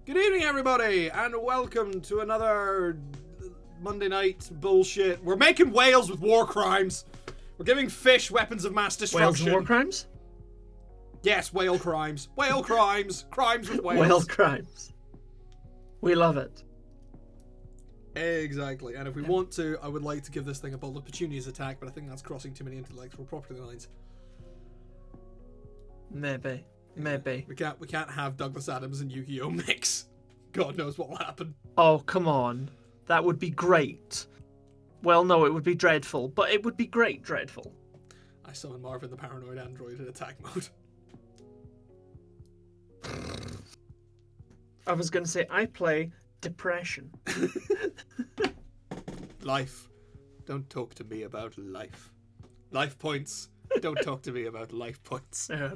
Good evening, everybody, and welcome to another Monday night bullshit. We're making whales with war crimes. We're giving fish weapons of mass destruction. Whales and war crimes? Yes, whale crimes. Whale crimes. Crimes with whales. Whale crimes. We love it. Exactly. And if we want to, I would like to give this thing a bold petunias attack, but I think that's crossing too many intellectual property lines. Maybe. We can't have Douglas Adams and Yu-Gi-Oh mix. God knows what will happen. Oh, come on. That would be great. Well, no, it would be dreadful, but it would be great dreadful. I summon Marvin the Paranoid Android in attack mode. I was going to say, I play Depression. Life. Don't talk to me about life. Life points. Don't talk to me about life points. Took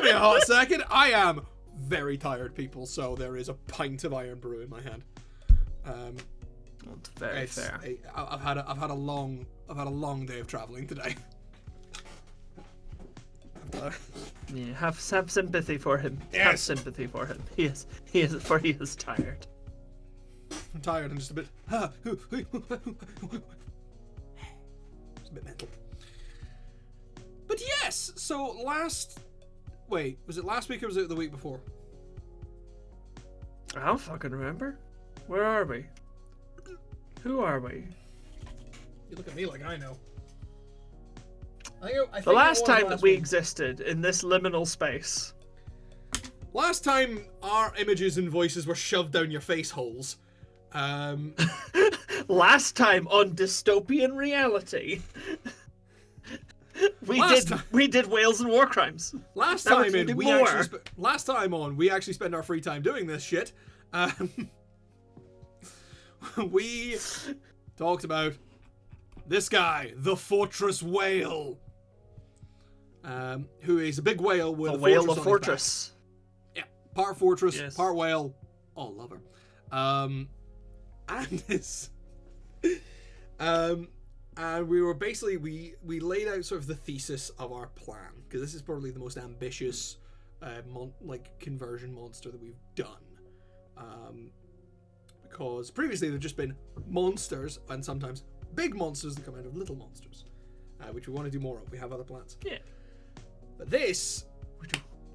me a hot second. I am very tired, people, so there is a pint of iron brew in my hand. That's very fair. I've had a long day of traveling today. Yeah, have sympathy for him. Yes. Have sympathy for him. He is tired. I'm tired and just a bit. It's a bit mental. But yes, so was it last week or was it the week before? I don't fucking remember. Where are we? Who are we? You look at me like I know. I think The last time that we week. existed in this liminal space. Last time our images and voices were shoved down your face holes. Last time on Dystopian Reality. We did whales and war crimes. Last That time was in, we actually spend our free time doing this shit. We talked about this guy, the Fortress Whale, who is a big whale with a whale fortress of on fortress. his back. Yeah, part fortress, Yes. part whale. Oh, love her. And this, and we were basically we laid out sort of the thesis of our plan, because this is probably the most ambitious conversion monster that we've done. Because previously they've just been monsters, and sometimes big monsters that come out of little monsters, which we want to do more of. We have other plans. Yeah. But this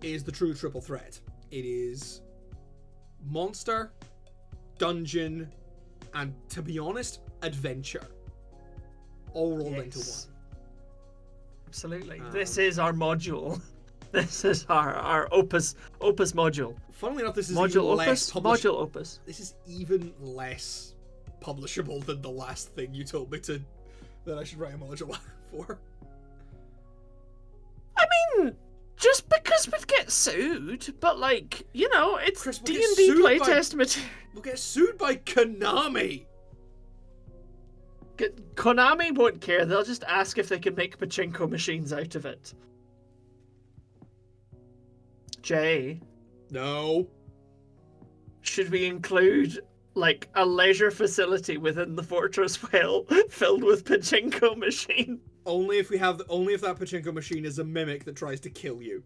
is the true triple threat. It is monster, dungeon, and, to be honest, adventure. All rolled into one. Absolutely. This is our module. This is our opus module. Funnily enough, this is Module even less opus? Module opus. This is even less publishable than the last thing you told me that I should write a module for. I mean, just because we'd get sued, but it's Chris, we'll get D&D sued playtest material. We'll get sued by Konami. Konami won't care. They'll just ask if they can make pachinko machines out of it. Jay, No. should we include a leisure facility within the Fortress Whale filled with pachinko machine? Only if that pachinko machine is a mimic that tries to kill you.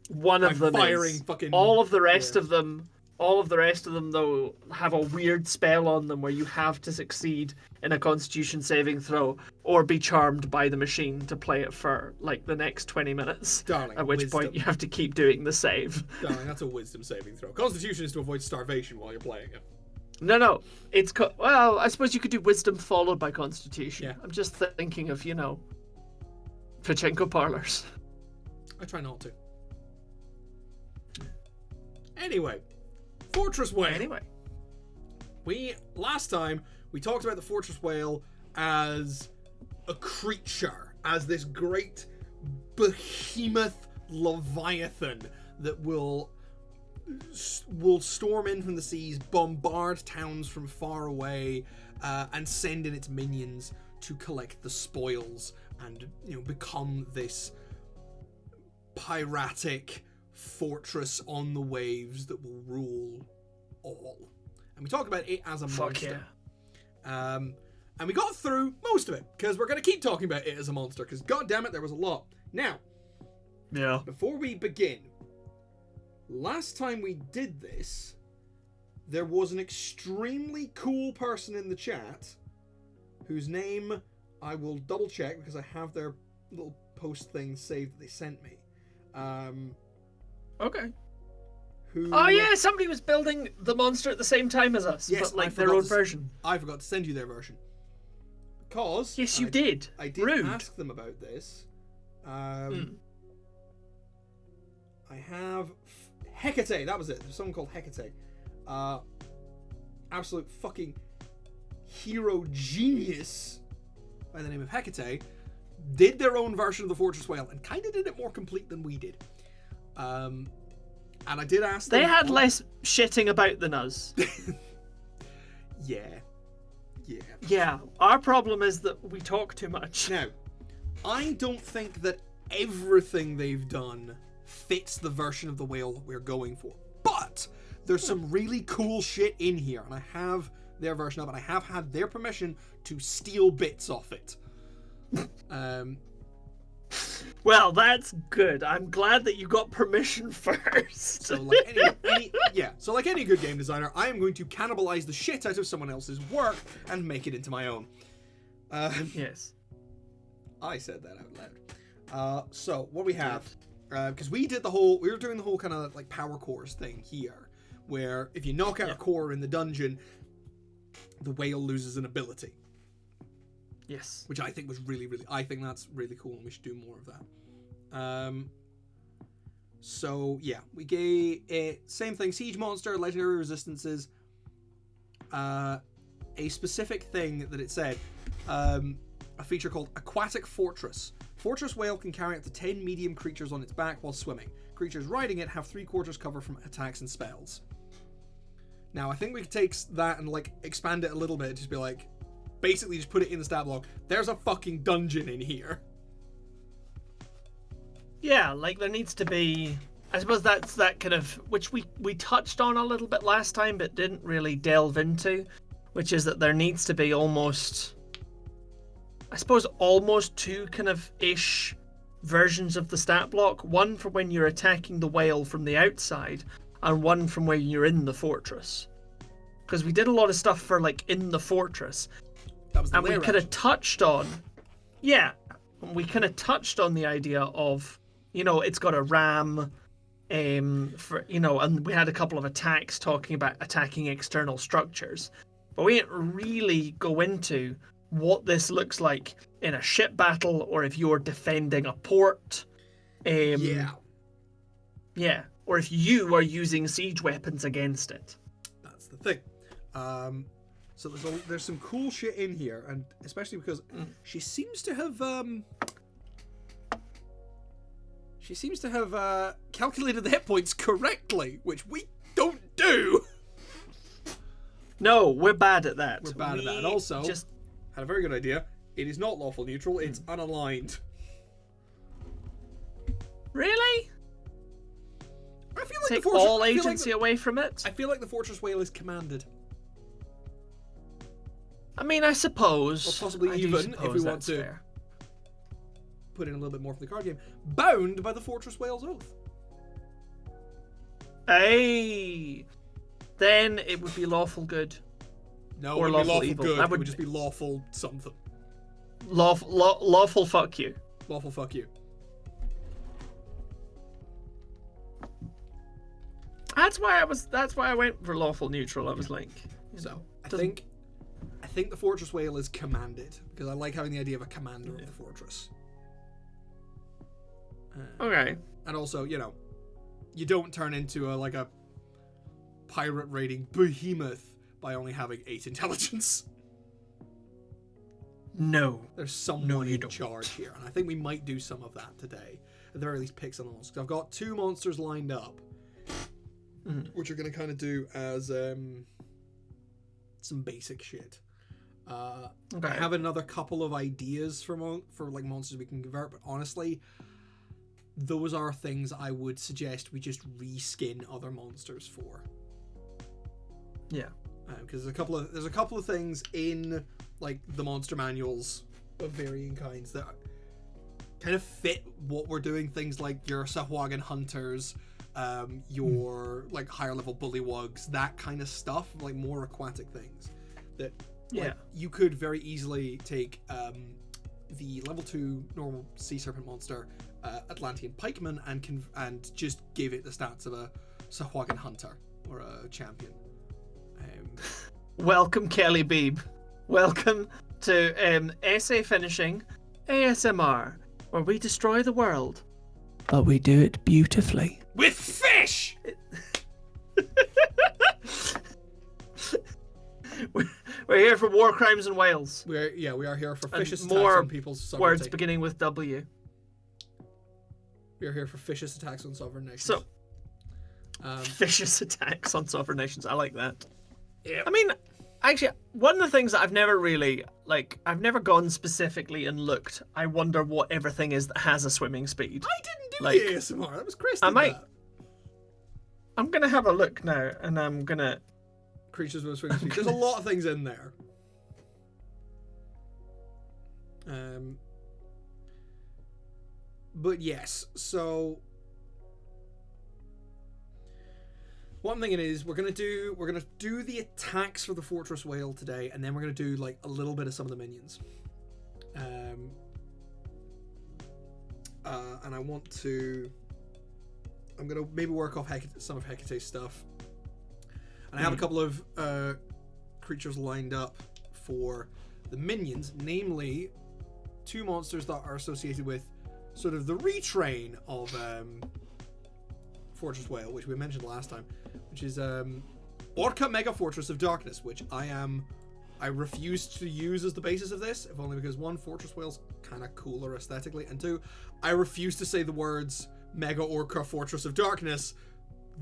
One of them firing is. fucking. All of the rest of them though have a weird spell on them where you have to succeed in a Constitution saving throw or be charmed by the machine to play it for the next 20 minutes. Darling, at which point you have to keep doing the save. Darling, that's a wisdom saving throw. Constitution is to avoid starvation while you're playing it. No, it's well, I suppose you could do wisdom followed by Constitution. Yeah. I'm just thinking of pachinko parlors. I try not to. Anyway, Fortress Whale. Last time we talked about the Fortress Whale as a creature, as this great behemoth leviathan that will storm in from the seas, bombard towns from far away, and send in its minions to collect the spoils and become this piratic fortress on the waves that will rule all. And we talk about it as a monster. Yeah. And we got through most of it, because we're going to keep talking about it as a monster, because god damn it, there was a lot. Now, Yeah. before we begin, last time we did this, there was an extremely cool person in the chat whose name I will double check because I have their little post thing saved that they sent me. Okay. Who... Oh yeah, somebody was building the monster at the same time as us, yes, but like their own version. I forgot to send you their version. Because... Yes, you did. I did Rude. ask them about this. I have... Hecate, that was it. There's someone called Hecate. Absolute fucking hero genius by the name of Hecate did their own version of the Fortress Whale and kind of did it more complete than we did. And I did ask them... They had less shitting about than us. Yeah. Yeah, our problem is that we talk too much. Now, I don't think that everything they've done fits the version of the whale that we're going for. But there's some really cool shit in here, and I have their version of it. I have had their permission to steal bits off it. Well, that's good. I'm glad that you got permission first. So like so like any good game designer, I am going to cannibalize the shit out of someone else's work and make it into my own. Yes. I said that out loud. So what we have, because we were doing the whole kind of like power cores thing here, where if you knock out a core in the dungeon, the whale loses an ability. Yes. Which I think was I think that's really cool and we should do more of that. So yeah, we gave it, same thing, siege monster, legendary resistances, a specific thing that it said, a feature called Aquatic Fortress. Fortress Whale can carry up to 10 medium creatures on its back while swimming. Creatures riding it have 3/4 cover from attacks and spells. Now I think we could take that and like expand it a little bit, just be like, basically just put it in the stat block. There's a fucking dungeon in here. Yeah, like there needs to be... I suppose that's that kind of... Which we touched on a little bit last time, but didn't really delve into. Which is that there needs to be almost... I suppose almost two kind of ish versions of the stat block. One for when you're attacking the whale from the outside, and one from when you're in the fortress. Because we did a lot of stuff for like in the fortress. That was the and we kind of touched on, we kind of touched on the idea of, it's got a ram, and we had a couple of attacks talking about attacking external structures, but we didn't really go into what this looks like in a ship battle or if you're defending a port. Or if you are using siege weapons against it. That's the thing. So there's some cool shit in here, and especially because she seems to have calculated the hit points correctly, which we don't do. No, we're bad at that. We're bad at that. And also, just had a very good idea. It is not lawful neutral. It's unaligned. Really? I feel like take all agency away from it. I feel like the Fortress Whale is commanded. I mean, I suppose. Or possibly even, if we want to put in a little bit more from the card game, bound by the Fortress Whale's oath. Hey! Then it would be lawful good. No, it wouldn't be lawful evil. Good. It would just be lawful something. Lawful fuck you. Lawful fuck you. That's why I went for lawful neutral. I was like, I think the Fortress Whale is commanded because I like having the idea of a commander of the fortress. Okay. And also, you don't turn into a pirate raiding behemoth by only having 8 intelligence. No. There's someone in charge here, and I think we might do some of that today. At the very least, pick some monsters. I've got 2 monsters lined up, which are going to kind of do as some basic shit. Okay. I have another couple of ideas for like monsters we can convert, but honestly, those are things I would suggest we just reskin other monsters for. Yeah. Because there's a couple of things in like the monster manuals of varying kinds that kind of fit what we're doing. Things like your Sahuagin hunters, your like higher level bullywugs, that kind of stuff, like more aquatic things that like, you could very easily take the level 2 normal sea serpent monster Atlantean pikeman and just give it the stats of a Sahuagin hunter or a champion. Welcome, Kelly Beebe. Welcome to essay finishing ASMR, where we destroy the world, but we do it beautifully. With fish! We're here for war crimes in Wales. We are here for vicious attacks more on people's sovereignty. Words beginning with W. We are here for vicious attacks on sovereign nations. So, vicious attacks on sovereign nations. I like that. Yeah. I mean, actually, one of the things that I've never really, I've never gone specifically and looked. I wonder what everything is that has a swimming speed. I didn't do the ASMR. That was Chris. I'm gonna have a look now, and I'm gonna. Creatures with swimming speed. There's a lot of things in there. But yes, so what I'm thinking is we're gonna do the attacks for the Fortress Whale today, and then we're gonna do like a little bit of some of the minions. And I'm gonna maybe work off some of Hecate's stuff. And I have a couple of creatures lined up for the minions, namely 2 monsters that are associated with sort of the retrain of Fortress Whale, which we mentioned last time, which is Orca Mega Fortress of Darkness, which I refuse to use as the basis of this, if only because 1, Fortress Whale's kind of cooler aesthetically, and 2, I refuse to say the words Mega Orca Fortress of Darkness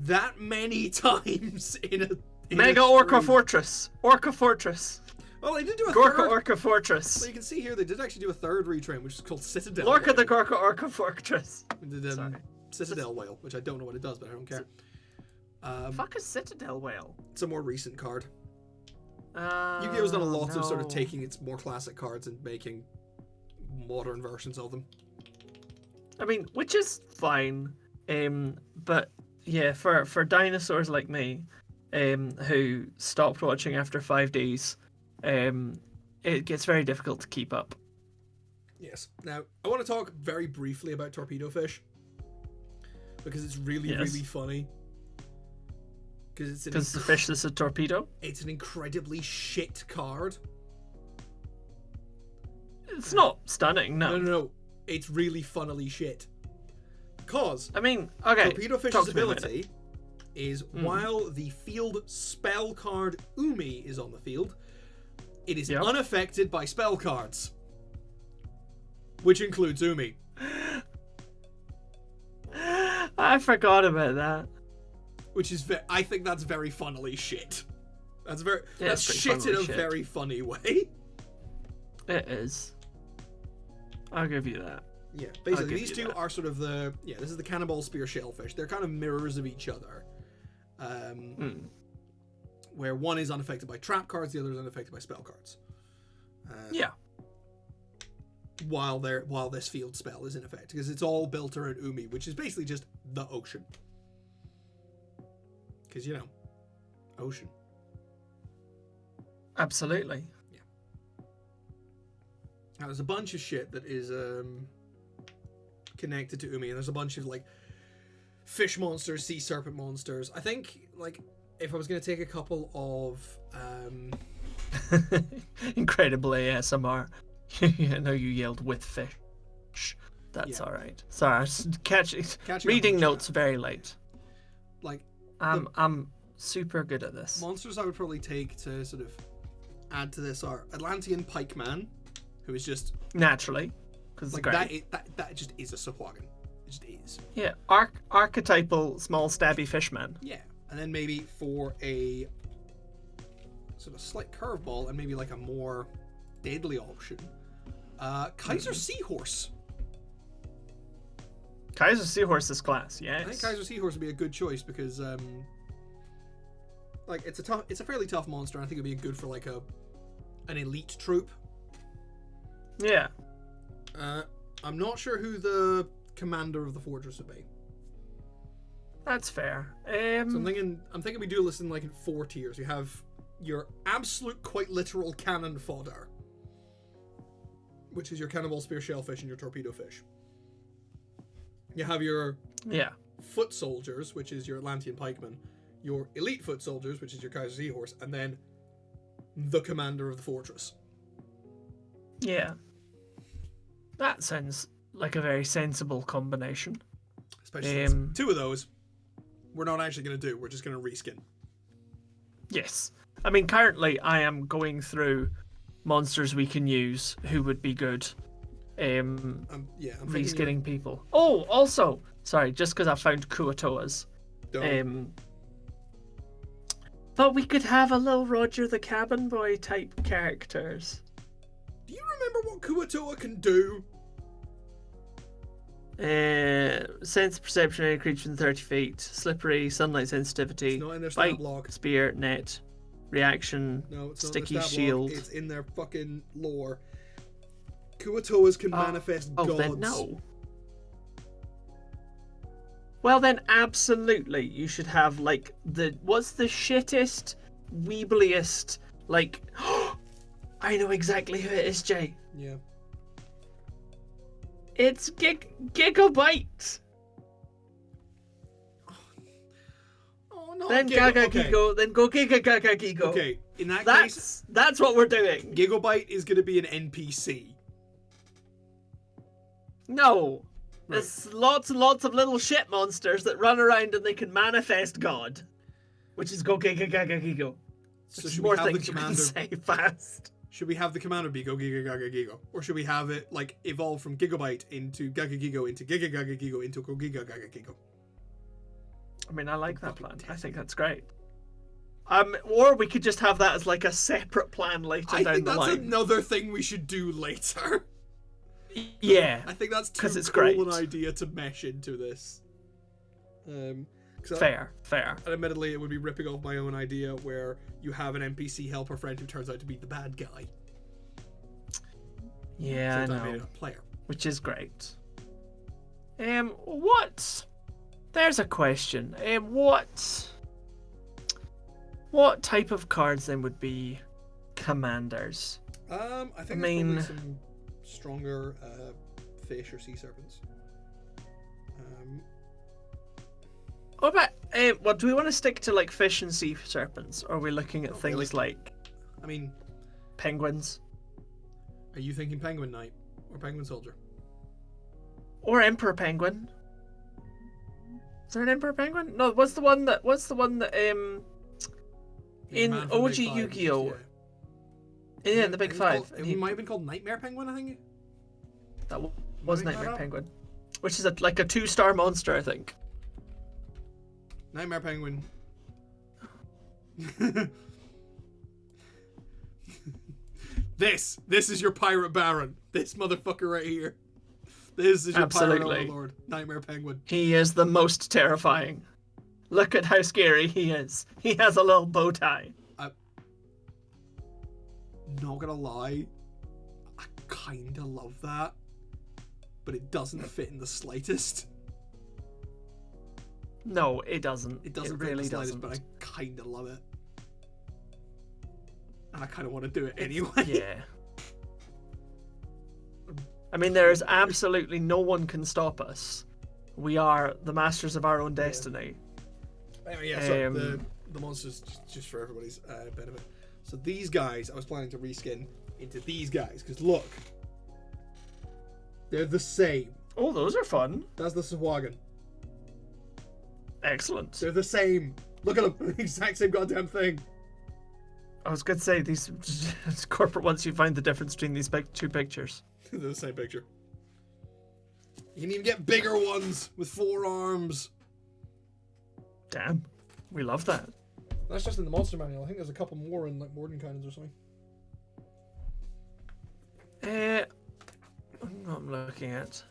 that many times in a Mega Orca Fortress. Orca Fortress. Well, they did do a Gorka third. Orca Fortress. So you can see here they did actually do a third retrain, which is called Citadel. Lorca Whale. the Gorka Orca Fortress. They did, Citadel Whale, which I don't know what it does, but I don't care. Fuck a Citadel Whale. It's a more recent card. Yu-Gi-Oh's done a lot of sort of taking its more classic cards and making modern versions of them. I mean, which is fine, but yeah, for dinosaurs like me, who stopped watching after 5 days, it gets very difficult to keep up. Yes. Now, I want to talk very briefly about Torpedo Fish, because it's really funny. Because the fish that's a torpedo? It's an incredibly shit card. It's not stunning, no. No. It's really funnily shit. Because I mean, okay. Torpedo Fish's ability is while the field spell card Umi is on the field, it is unaffected by spell cards, which includes Umi. I forgot about that. Which is, I think that's very funnily shit. That's pretty shit in a shit. very funny way. It is. I'll give you that. Yeah, basically these two are sort of this is the Cannonball Spear Shellfish. They're kind of mirrors of each other. Where one is unaffected by trap cards, the other is unaffected by spell cards. While this field spell is in effect, because it's all built around Umi, which is basically just the ocean. Because ocean. Absolutely. Yeah. Now there's a bunch of shit that is connected to Umi, and there's a bunch of like fish monsters, sea serpent monsters. I think like if I was going to take a couple of incredible ASMR. I know you yelled with fish. That's all right. Sorry, I was reading notes very late. Like I'm super good at this. Monsters I would probably take to sort of add to this are Atlantean Pikeman, who is just naturally because like that just is a Sahuagin. It just is. Yeah, archetypal small stabby fishman. Yeah, and then maybe for a sort of slight curveball and maybe like a more deadly option, Kaiser Seahorse. Kaiser Seahorse is class, yes. I think Kaiser Seahorse would be a good choice because, like, it's a fairly tough monster. And I think it'd be good for like an elite troop. Yeah. I'm not sure who the commander of the fortress would be. That's fair. So I'm thinking we do this in like in 4 tiers. You have your absolute, quite literal cannon fodder, which is your cannonball, spear, shellfish, and your torpedo fish. You have your foot soldiers, which is your Atlantean pikemen, your elite foot soldiers, which is your Kaiser Seahorse, and then the commander of the fortress. Yeah. That sounds like a very sensible combination. Especially since 2 of those we're not actually going to do. We're just going to reskin. Yes. I mean, currently I am going through monsters we can use who would be good. I'm reskinning people. Oh, also, sorry, just because I found Kuatoas. But we could have a little Roger the Cabin Boy type characters. Do you remember what Kuatoa can do? Sense perception, any creature within 30 feet, slippery, sunlight sensitivity, it's not in their bite, stat block. spear, net, reaction, No, it's sticky not in their stat shield. block. It's in their fucking lore. Kuatoas can manifest gods. Then no. Well then, absolutely, you should have like what's the shittest, weebliest, like, I know exactly who it is, Jay. Yeah. It's Gigabyte. Oh no. Then Gaga Gigo, then go Giga Gaga Gigo. Okay, in that case, that's what we're doing. Gigabyte is going to be an NPC. No. There's lots and lots of little shit monsters that run around and they can manifest God. Which is go Giga Gaga Gigo. So Which should more we have things the you can commander say fast. Should we have the commander be Go Giga Gaga Gigo? Or should we have it like evolve from Gigabyte into Gaga Gigo into Giga Gaga Gigo into Go Giga Gaga Gigo? I mean, I like that plan. I think that's great. Or we could just have that as like a separate plan later down the line. I think that's another thing we should do later. Yeah. I think that's too it's cool great. an idea to mesh into this. Fair. And admittedly, it would be ripping off my own idea where you have an NPC helper friend who turns out to be the bad guy. Yeah, I know. Player. Which is great. What? There's a question. What type of cards then would be commanders? I think probably some stronger fish or sea serpents. What about, do we want to stick to like fish and sea serpents? Or are we looking at things like... I mean... penguins? Are you thinking penguin knight? Or penguin soldier? Or emperor penguin? Is there an emperor penguin? No, what's the one that in OG Yu-Gi-Oh! Yeah, the Big Five. It might have been called Nightmare Penguin, I think. That was Nightmare Penguin. Which is like a 2-star monster, I think. Nightmare Penguin. This is your pirate baron. This motherfucker right here. This is your pirate overlord. Nightmare Penguin. He is the most terrifying. Look at how scary he is. He has a little bow tie. Not gonna lie, I kinda love that, but it doesn't fit in the slightest. No, it doesn't. It doesn't fit in the slightest, but I kinda love it. And I kinda want to do it anyway. Yeah. I mean, there is absolutely no one can stop us. We are the masters of our own destiny. Anyway, so the monsters, just for everybody's benefit. So these guys, I was planning to reskin into these guys, because look. They're the same. Oh, those are fun. That's the Sahuagin. Excellent. They're the same. Look at them. The exact same goddamn thing. I was going to say, these corporate ones, you find the difference between these two pictures. They're the same picture. You can even get bigger ones with 4 arms. Damn. We love that. That's just in the monster manual. I think there's a couple more in like Mordenkainen's or something. I'm looking at.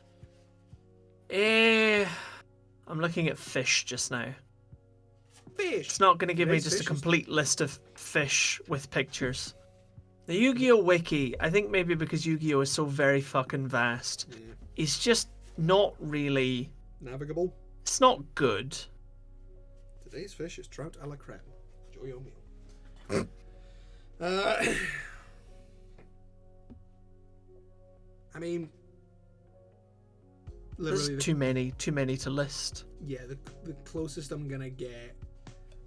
I'm looking at fish just now. Fish. It's not going to give me just a complete list of fish with pictures. The Yu-Gi-Oh wiki, I think maybe because Yu-Gi-Oh is so very fucking vast, is just not really navigable. It's not good. Today's fish is trout a la creme. Enjoy your meal. I mean, There's literally, too many to list. yeah, the closest I'm gonna get.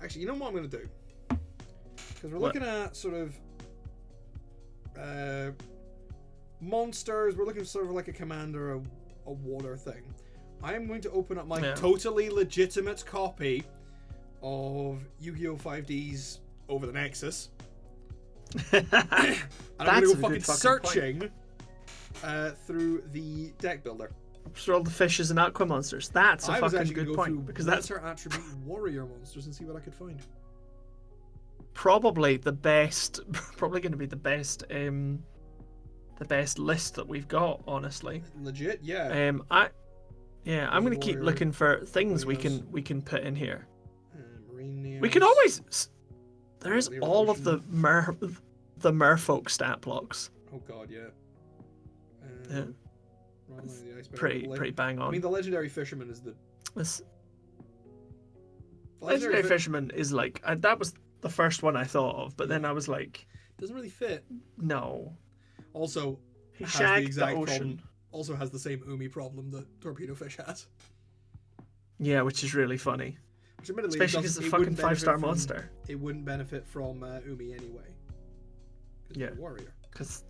Actually, you know what I'm gonna do? Because we're looking at sort of monsters. We're looking for sort of like a commander, a water thing. I am going to open up my totally legitimate copy of Yu-Gi-Oh! 5D's Over the Nexus. And I'm going to go fucking searching through the deck builder. For all the fishes and aqua monsters. That's a fucking good point. Because that's our attribute warrior monsters and see what I could find. Probably the best. Probably going to be the best list that we've got, honestly. Legit, yeah. I'm going to keep looking for things we can put in here. Marine We can always. There's all of the merfolk stat blocks. Oh god, yeah. Yeah. Pretty bang on. I mean, the legendary fisherman is the. Legendary fisherman is like that was the first one I thought of, but then I was like, doesn't really fit. No. Also, he has shagged the exact the ocean. problem. Also has the same Umi problem that torpedo fish has. Yeah, which is really funny. Which admittedly, especially because it's a fucking 5-star monster. It wouldn't benefit from Umi anyway. Yeah. He's a warrior. Because.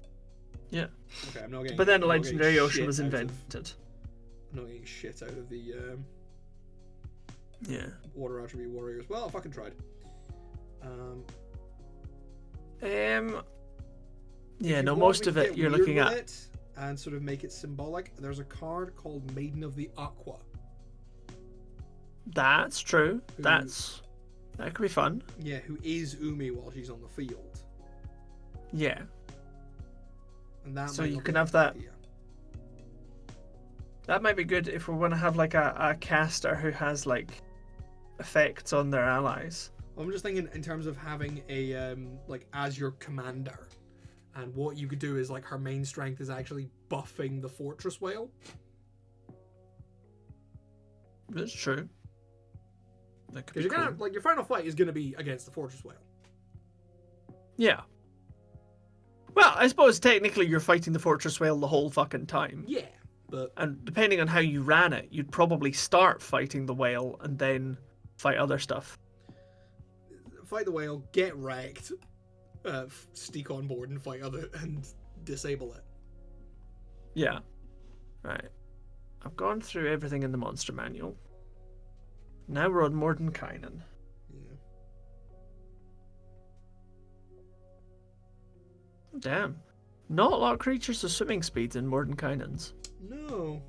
Yeah. Okay, I'm not getting. But then the legendary ocean was invented. I'm not getting shit out of the. Yeah. Water attribute warriors. Well, I fucking tried. Yeah, no, most of it you're looking at. It and sort of make it symbolic. There's a card called Maiden of the Aqua. That's true. That could be fun. Yeah, who is Umi while she's on the field. Yeah. And that so you can have that. Idea. That might be good if we want to have like a caster who has like effects on their allies. I'm just thinking in terms of having a like as your commander, and what you could do is like her main strength is actually buffing the Fortress Whale. That's true. That could be you're cool. gonna, like your final fight is gonna be against the Fortress Whale. Yeah. Well, I suppose technically you're fighting the Fortress Whale the whole fucking time. Yeah, but and depending on how you ran it, you'd probably start fighting the whale and then fight other stuff. Fight the whale, get wrecked, sneak on board and fight other and disable it. Yeah. Right. I've gone through everything in the monster manual. Now we're on Mordenkainen. Yeah. Damn. Not a lot of creatures with swimming speeds in Mordenkainen's. No.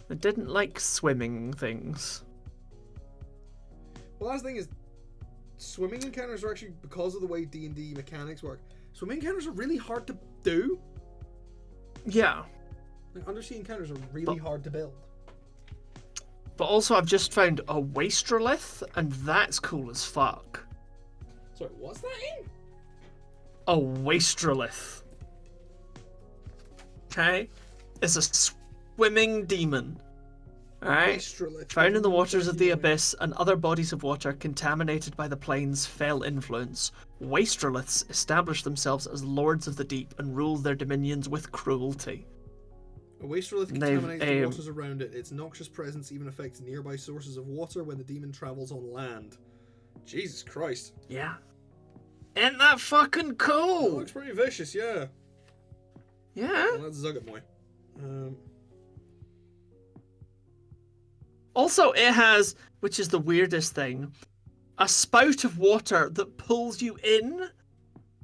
I didn't like swimming things. Well, that's the thing is, swimming encounters are actually, because of the way D&D mechanics work, swimming encounters are really hard to do. Yeah. Like, undersea encounters are really hard to build. But also I've just found a Wastrolith, and that's cool as fuck. Sorry, what's that in? A Wastrolith. Okay? It's a swimming demon. Alright? Found in the waters of the abyss and other bodies of water contaminated by the plane's fell influence, Wastroliths establish themselves as lords of the deep and rule their dominions with cruelty. A Wastrolith contaminates the waters around it. Its noxious presence even affects nearby sources of water when the demon travels on land. Jesus Christ. Yeah. Isn't that fucking cool? That looks pretty vicious, yeah. Yeah. Well, that's Zuggotmoy. Also, it has, which is the weirdest thing, a spout of water that pulls you in,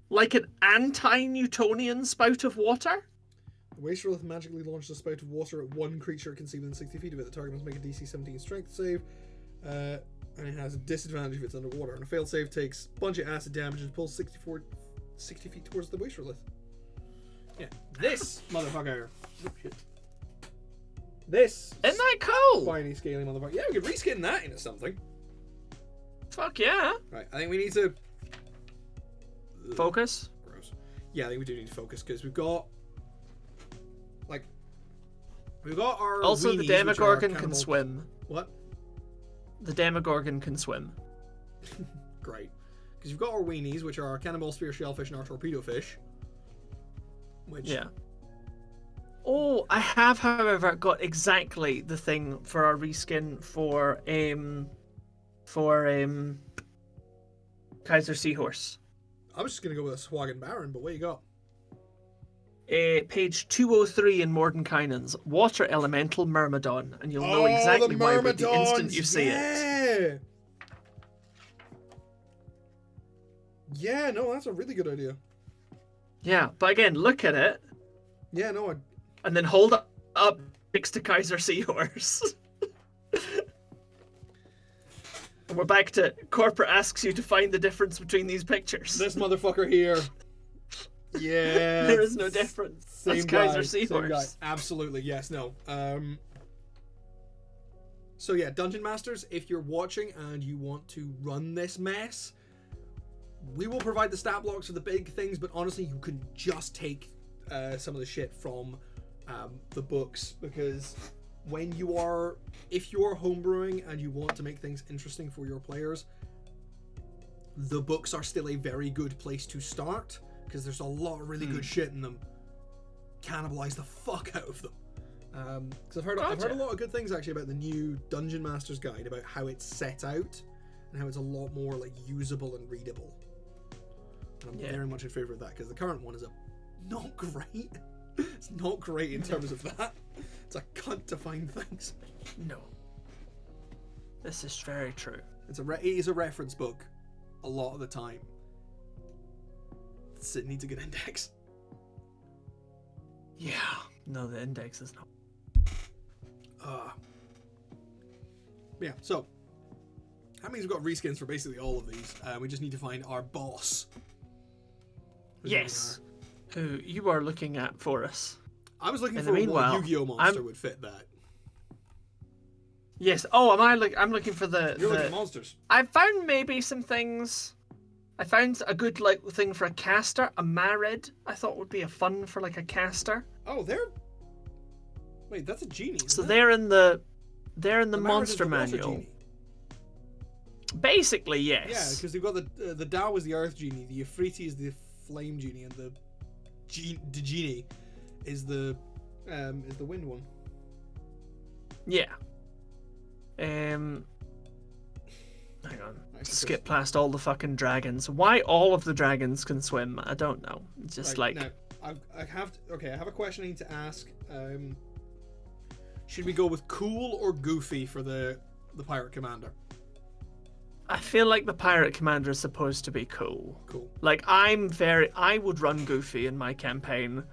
like an anti-Newtonian spout of water. The Wastrolith magically launches a spout of water at one creature it can see within 60 feet of it. The target must make a DC 17 strength save, and it has a disadvantage if it's underwater. And a failed save takes a bunch of acid damage and pulls 60 feet towards the Wastrolith. Yeah, this motherfucker. Oh, shit. This. Isn't that cool? Spiny, scaly motherfucker. Yeah, we could reskin that into something. Fuck yeah. Right, I think we need to focus. Gross. Yeah, I think we do need to focus because we've got our also weenies, the Demogorgon can swim. What? the Demogorgon can swim. Great. Because you've got our weenies, which are our cannonball, spear, shellfish, and our torpedo fish. Which... Yeah. Oh, I have, however, got exactly the thing for our reskin for Kaiser Seahorse. I was just going to go with a Swaggin Baron, but what you got? Page 203 in Mordenkainen's Water Elemental Myrmidon, and you'll know exactly why with the instant you see it. Yeah, no, that's a really good idea. Yeah, but again, look at it. Yeah, no, and then hold it up next to Kaiser Seahorse. And we're back to corporate asks you to find the difference between these pictures. This motherfucker here. Yeah. There is no difference. That's Kaiser Seahorse. Absolutely, yes, no. So yeah, Dungeon Masters, if you're watching and you want to run this mess, we will provide the stat blocks for the big things, but honestly, you can just take some of the shit from the books, because if you're homebrewing and you want to make things interesting for your players, the books are still a very good place to start, because there's a lot of really good shit in them. Cannibalize the fuck out of them. Because I've heard a lot of good things actually about the new Dungeon Master's Guide, about how it's set out and how it's a lot more like usable and readable. And I'm very much in favor of that, because the current one is not great. It's not great in terms of that. It's a cunt to find things. No. This is very true. It is a reference book a lot of the time. It needs a good index. Yeah. No, the index is not. Yeah, so that means we've got reskins for basically all of these. We just need to find our boss. Yes. Who you are looking at for us. I was looking for what Yu-Gi-Oh monster would fit that. Yes. Oh, I'm looking for the... You're looking at monsters. I found maybe some things... I found a good thing for a caster. A Marid, I thought would be a fun for a caster. Oh, they're... Wait, that's a genie. So they're in the monster the manual. Basically, yes. Yeah, because they've got the Tao is the Earth Genie, the Ifriti is the Flame Genie, and the Genie is the Wind one. Yeah. Hang on. Skip past all the fucking dragons. Why all of the dragons can swim? I don't know. It's just now, I have a question I need to ask. Should we go with cool or goofy for the pirate commander? I feel like the pirate commander is supposed to be cool. Cool. I would run goofy in my campaign,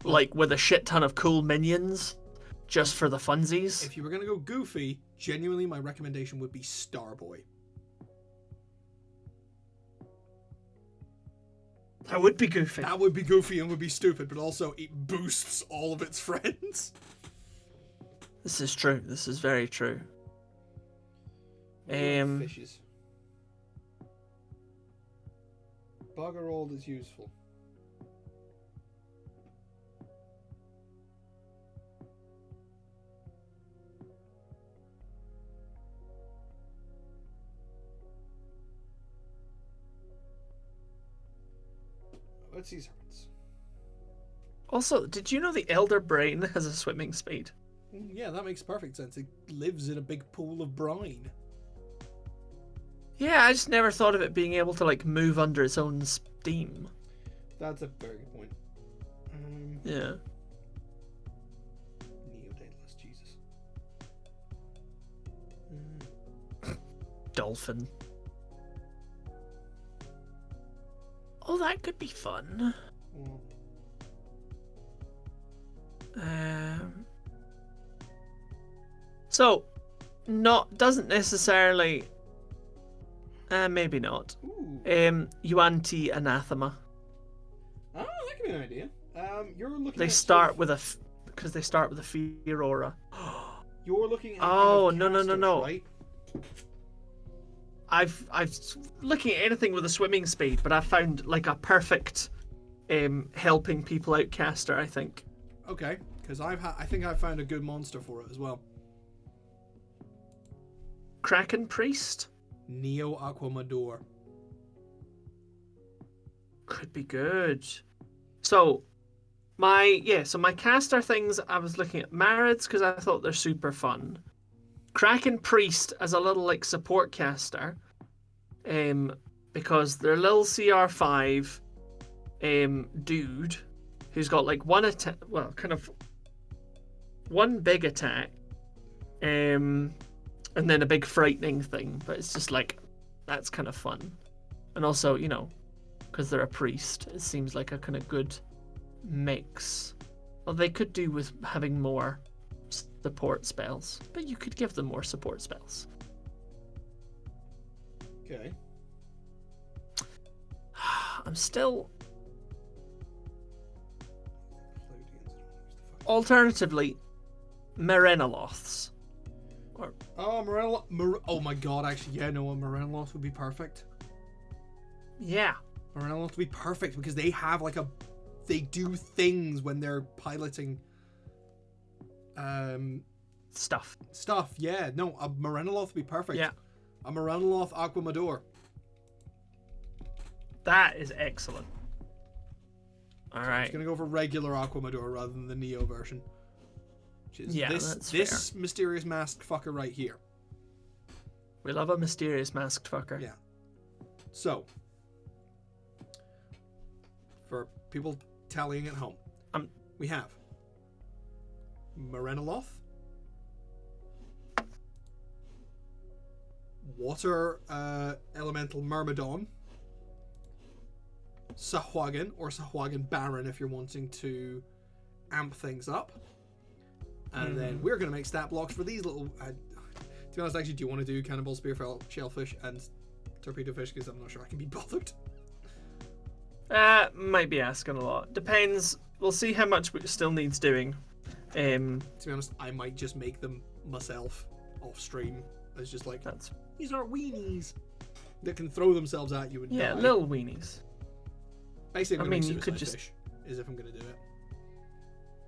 with a shit ton of cool minions, just for the funsies. If you were gonna go goofy, genuinely, my recommendation would be Starboy. That would be goofy. That would be goofy and would be stupid, but also it boosts all of its friends. This is true. This is very true. Fishes. Bugger all is useful. Let's see serpents. Also, did you know the Elder Brain has a swimming speed? Yeah, that makes perfect sense. It lives in a big pool of brine. Yeah, I just never thought of it being able to move under its own steam. That's a very good point. Yeah. Neodaedalus, Jesus. Dolphin. Oh, that could be fun. So, doesn't necessarily. Maybe not. Yuan-Ti Anathema. Oh, that could be an idea. You're looking. They start with because they start with a fear aura. You're looking at. Oh no. Right? I've looking at anything with a swimming speed, but I found a perfect helping people out caster, I think. Okay, because I think I found a good monster for it as well. Kraken Priest. Neo Aquamador. Could be good. So my caster things, I was looking at Marids because I thought they're super fun. Kraken Priest as a little like support caster, because they're a little CR5 dude who's got like one attack, well, kind of one big attack, and then a big frightening thing. But it's just like, that's kind of fun, and also, you know, because they're a priest, it seems like a kind of good mix. Well, they could do with having more support spells, but you could give them more support spells. Okay. I'm still. Alternatively, Merenoloths. Oh, oh my god, actually, yeah, no, a Merenoloth would be perfect. Yeah. Merenoloth would be perfect because they have like they do things when they're piloting Stuff. Yeah, no, a Merenoloth would be perfect. Yeah. A Merenoloth Aquamador. That is excellent. All right. I'm just gonna go for regular Aquamador rather than the Neo version. Which is this fair. mysterious masked fucker right here. We love a mysterious masked fucker. Yeah. So, for people tallying at home, we have Merenoloth, Water Elemental Myrmidon, Sahuagin, or Sahuagin Baron if you're wanting to amp things up. And then we're going to make stat blocks for these little... to be honest, actually, do you want to do Cannonball, Spearfell, Shellfish, and Torpedo Fish? Because I'm not sure I can be bothered. Might be asking a lot. Depends. We'll see how much still needs doing. To be honest, I might just make them myself off stream. It's just like, these are weenies that can throw themselves at you and die. Little weenies. Basically, I mean, you could just... Fish is if I'm going to do it.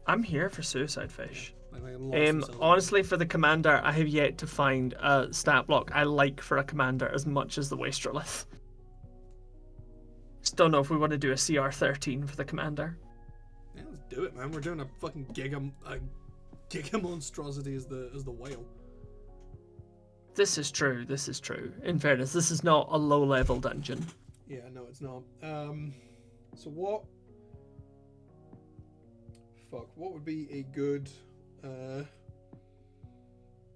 I'm here for Suicide Fish. Honestly, for the commander, I have yet to find a stat block I like for a commander as much as the Wastrelith. Just don't know if we want to do a CR13 for the commander. Yeah, let's do it, man. We're doing a fucking giga monstrosity as the whale. This is true. In fairness, this is not a low-level dungeon. Yeah, no, it's not. So what? Fuck, what would be a good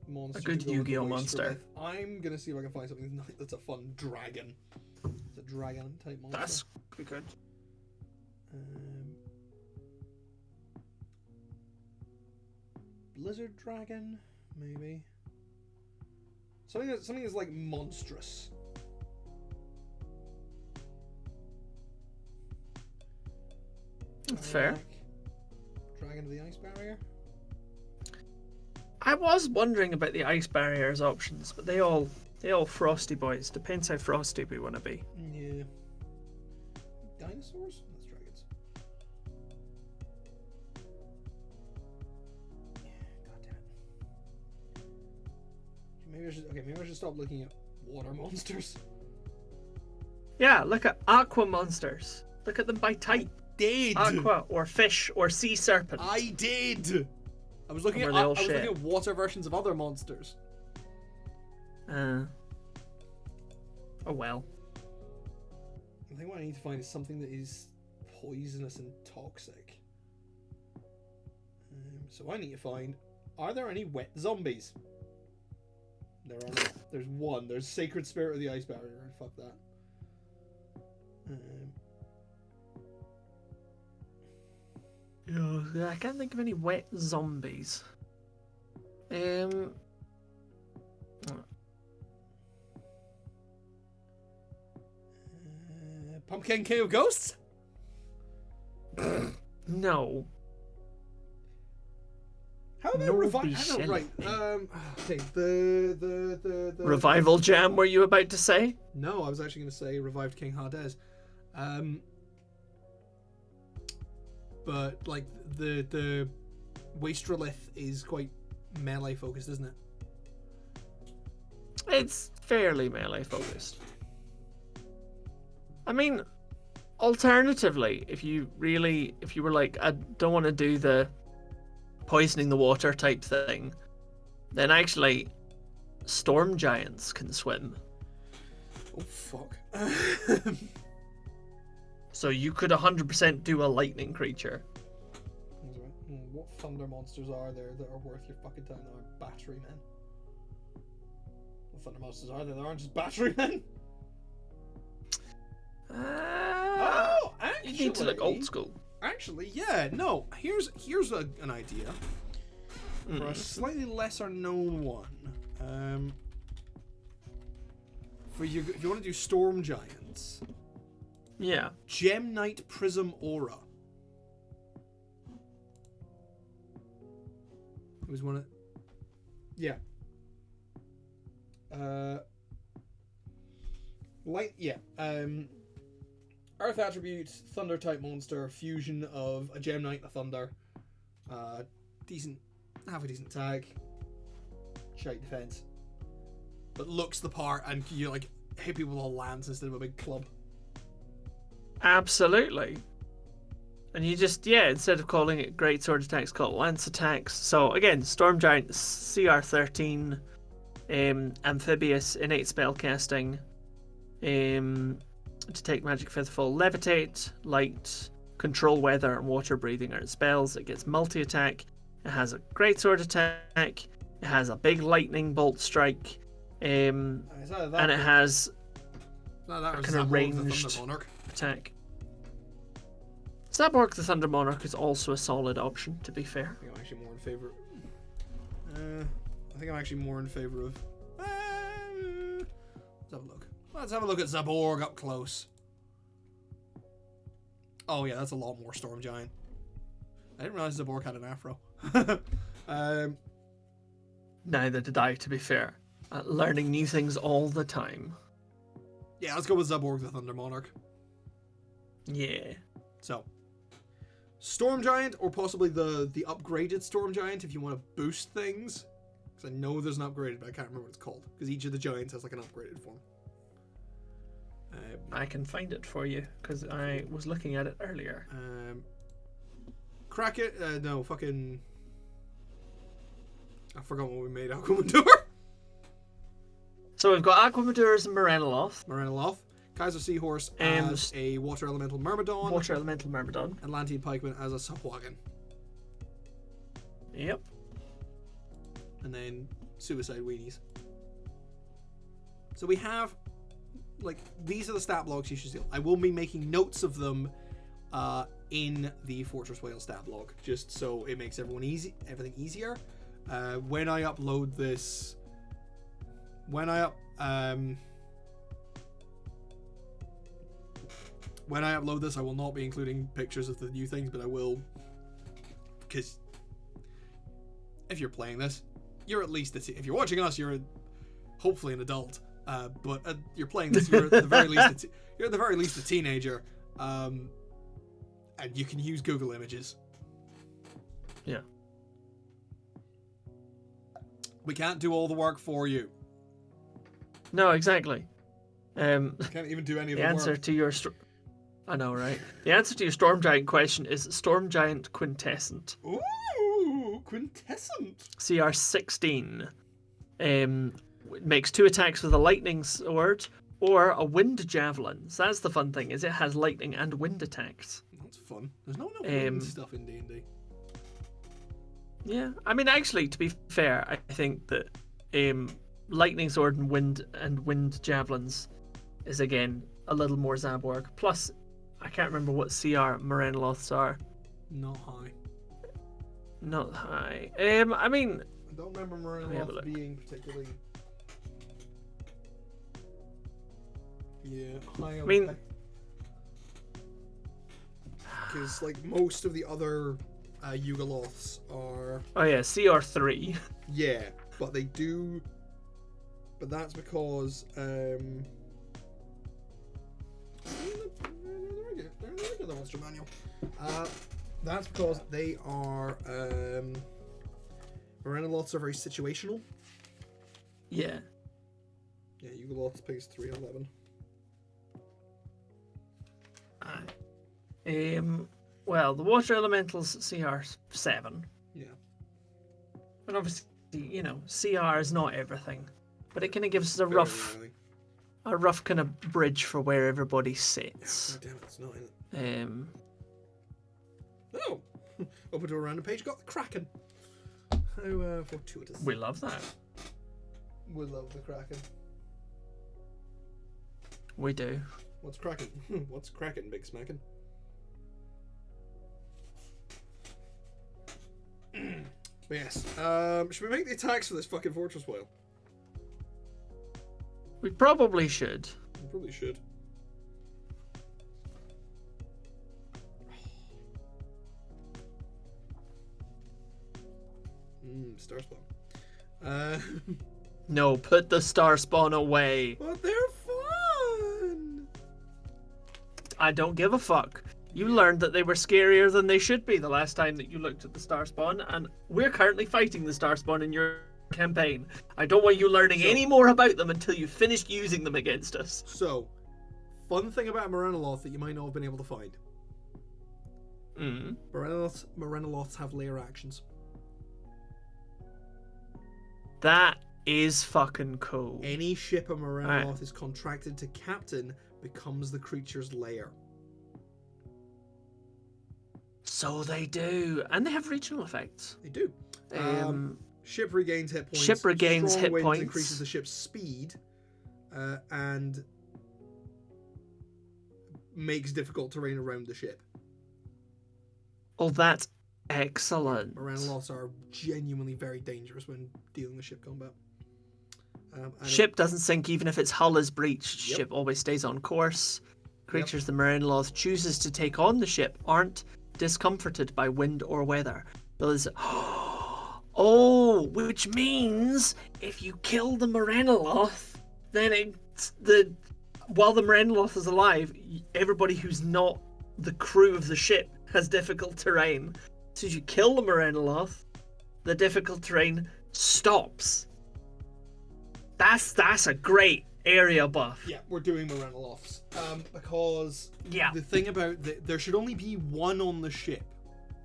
monster? A good Yu-Gi-Oh monster. I'm gonna see if I can find something that's a fun dragon. It's a dragon type monster. That's good. Blizzard dragon, maybe. Something that's like monstrous. That's fair. Dragon of the Ice Barrier. I was wondering about the Ice Barrier's options, but they all frosty boys. Depends how frosty we want to be. Yeah. Dinosaurs? That's dragons. God damn it. Maybe I should stop looking at water monsters. Yeah, look at aqua monsters. Look at them by type. Did aqua or fish or sea serpent. I did. I was looking at water versions of other monsters. Oh well. I think what I need to find is something that is poisonous and toxic. So I need to find, are there any wet zombies? There are not. There's one. There's Sacred Spirit of the Ice Barrier. Fuck that. I can't think of any wet zombies. Pumpkin King of Ghosts? No. How about revival? Right. Okay. The Revival Jam. Were you about to say? No, I was actually going to say revived King Hades. But like the Wastrelith is quite melee focused, isn't it? It's fairly melee focused. I mean, alternatively, if you were like, I don't want to do the poisoning the water type thing, then actually storm giants can swim. Oh fuck. So you could 100% do a lightning creature. What thunder monsters are there that are worth your fucking time? There are battery men. What thunder monsters are there? There aren't just battery men. Oh, actually, you need to look old school. Actually, yeah. No, here's an idea for a slightly lesser known one. For you, if you want to do storm giants. Yeah. Gem Knight Prism Aura. It was one of... Yeah. Earth attribute, thunder type monster, fusion of a Gem Knight and a thunder. Decent, half a decent tag. Shite defense. But looks the part and you like hit people with a lance instead of a big club. Absolutely. And you just, instead of calling it great sword attacks, call it lance attacks. So again, Storm Giant, CR 13, amphibious, innate spellcasting, detect magic, fifth fall, levitate, light, control weather, and water breathing are its spells. It gets multi-attack. It has a great sword attack. It has a big lightning bolt strike. And it has a kind of ranged attack. Zaborg the Thunder Monarch is also a solid option, to be fair. I think I'm actually more in favor. Of. Let's have a look. Let's have a look at Zaborg up close. Oh yeah, that's a lot more Storm Giant. I didn't realize Zaborg had an afro. Neither did I, to be fair. Learning new things all the time. Yeah, let's go with Zaborg the Thunder Monarch. Yeah. So, Storm Giant, or possibly the upgraded Storm Giant if you want to boost things. Because I know there's an upgraded, but I can't remember what it's called. Because each of the giants has like an upgraded form. I can find it for you, because I was looking at it earlier. No, fucking... I forgot what we made Aquamador. So we've got Aquamadors and Morenoloth. Kaiser Seahorse as a Water Elemental Myrmidon. Atlantean Pikeman as a Sahuagin. Yep. And then Suicide Weenies. So we have, like, these are the stat blocks you should see. I will be making notes of them in the Fortress Whale stat block, just so it makes everything easier. When I upload this... When I upload this, I will not be including pictures of the new things, but I will, because if you're playing this, you're at least if you're watching us, you're hopefully an adult. But you're playing this, you're at the very least a teenager, and you can use Google Images. Yeah. We can't do all the work for you. No, exactly. Can't even do any of the answer work. to your... I know, right? The answer to your Storm Giant question is Storm Giant Quintessent. Ooh, Quintessent. CR 16. Makes 2 attacks with a lightning sword or a wind javelin. So that's the fun thing, is it has lightning and wind attacks. That's fun. There's not enough wind stuff in D&D. Yeah, I mean, actually, to be fair, I think that lightning sword and wind javelins is again a little more Zaborg. Plus, I can't remember what CR Morenoloths are. Not high. Not high. I mean, I don't remember Morenoloth being particularly. Yeah, high. I mean, because like most of the other Yugoloths are. Oh yeah, CR 3. Yeah, but they do. But that's because they're in the monster manual. That's because they are Morenoloths are very situational. Yeah. Yeah, you go off page 311. Well, the water elementals CR 7. Yeah. And obviously, CR is not everything, but it kind of gives us a rough kind of bridge for where everybody sits. God damn it, it's not in it. Oh! Open to a random page, got the Kraken. How fortuitous. We love that. We love the Kraken. We do. What's Kraken? What's Kraken, Big Smackin'? But yes. Should we make the attacks for this fucking Fortress Whale? We probably should. We probably should. Star spawn. No, put the star spawn away. But they're fun! I don't give a fuck. You learned that they were scarier than they should be the last time that you looked at the star spawn, and we're currently fighting the star spawn in your campaign. I don't want you learning any more about them until you've finished using them against us. So, fun thing about Morenoloth that you might not have been able to find. Morenoloths have layer actions. That is fucking cool. Any ship a Morenoloth is contracted to captain becomes the creature's lair. So they do. And they have regional effects. They do. Ship regains hit points. Ship regains Strong hit winds points. Increases the ship's speed. And makes difficult terrain around the ship. Oh, that's excellent. Morenoloths are genuinely very dangerous when dealing with ship combat. Ship doesn't sink even if its hull is breached. Yep. Ship always stays on course. Creatures the Morenoloth chooses to take on the ship aren't discomforted by wind or weather. Those which means if you kill the Morenoloth, then while the Morenoloth is alive, everybody who's not the crew of the ship has difficult terrain. So as you kill the Morenoloth, the difficult terrain stops. That's a great area buff. Yeah, we're doing Morenoloths. Because Yeah. the thing about there should only be one on the ship.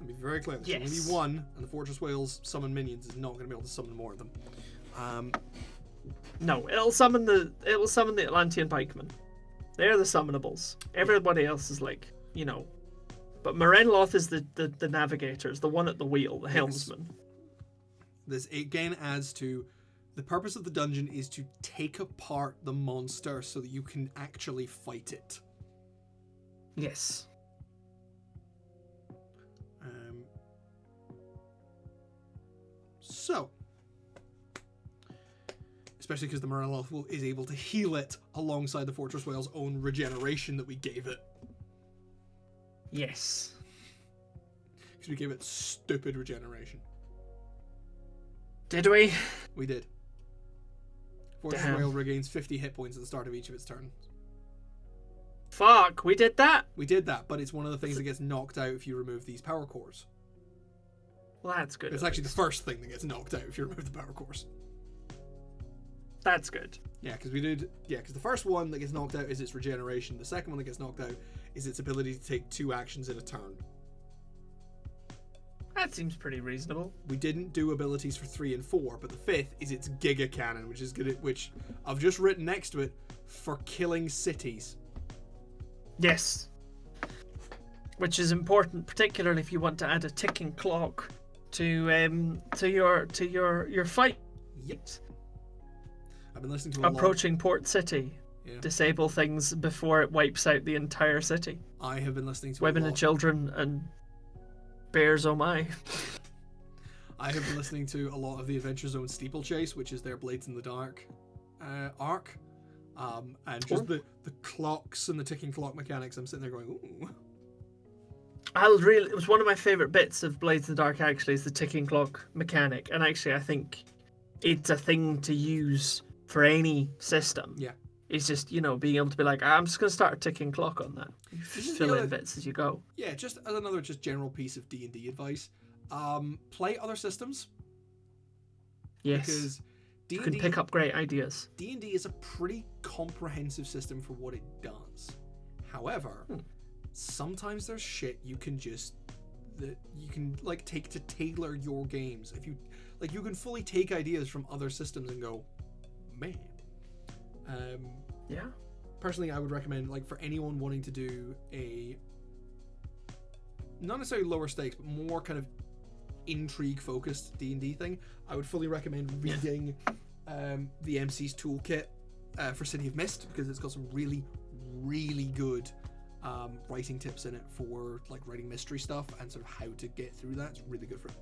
Let me be very clear. There should only be one, and the Fortress Whale's summon minions is not going to be able to summon more of them. No, it'll summon the Atlantean pikemen. They're the summonables. Everybody else is like, But Morenoloth is the navigators, the one at the wheel, the helmsman. This again adds to the purpose of the dungeon is to take apart the monster so that you can actually fight it. Yes. So, especially because the Morenoloth is able to heal it alongside the Fortress Whale's own regeneration that we gave it. Yes. Because we gave it stupid regeneration. Did we? We did. Fortress Whale regains 50 hit points at the start of each of its turns. Fuck, we did that? We did that, but it's one of the things that gets knocked out if you remove these power cores. Well, that's good. It's actually the first thing that gets knocked out if you remove the power cores. That's good. Yeah, because the first one that gets knocked out is its regeneration. The second one that gets knocked out is its ability to take 2 actions in a turn. That seems pretty reasonable. We didn't do abilities for 3 and 4, but the 5th is its Giga Cannon, which I've just written next to it for killing cities. Yes. Which is important, particularly if you want to add a ticking clock to your fight. Yep. I've been listening to approaching Port City. Yeah. Disable things before it wipes out the entire city. I have been listening to women and children and bears, oh my. I have been listening to a lot of the Adventure Zone Steeplechase, which is their Blades in the Dark arc. And just the clocks and the ticking clock mechanics, I'm sitting there going, ooh. It was one of my favourite bits of Blades in the Dark, actually, is the ticking clock mechanic. And actually, I think it's a thing to use for any system. Yeah. It's just, being able to be like, I'm just going to start a ticking clock on that. You fill in bits as you go. Yeah, just as another general piece of D&D advice. Play other systems. Yes. Because You can pick up great ideas. D&D is a pretty comprehensive system for what it does. However, sometimes there's shit you can take to tailor your games. If you you can fully take ideas from other systems and go, man. Yeah. Personally, I would recommend, for anyone wanting to do a not necessarily lower stakes, but more kind of intrigue focused D&D thing, I would fully recommend reading the MC's toolkit for City of Mist, because it's got some really, really good writing tips in it for writing mystery stuff and sort of how to get through that. It's really good for it.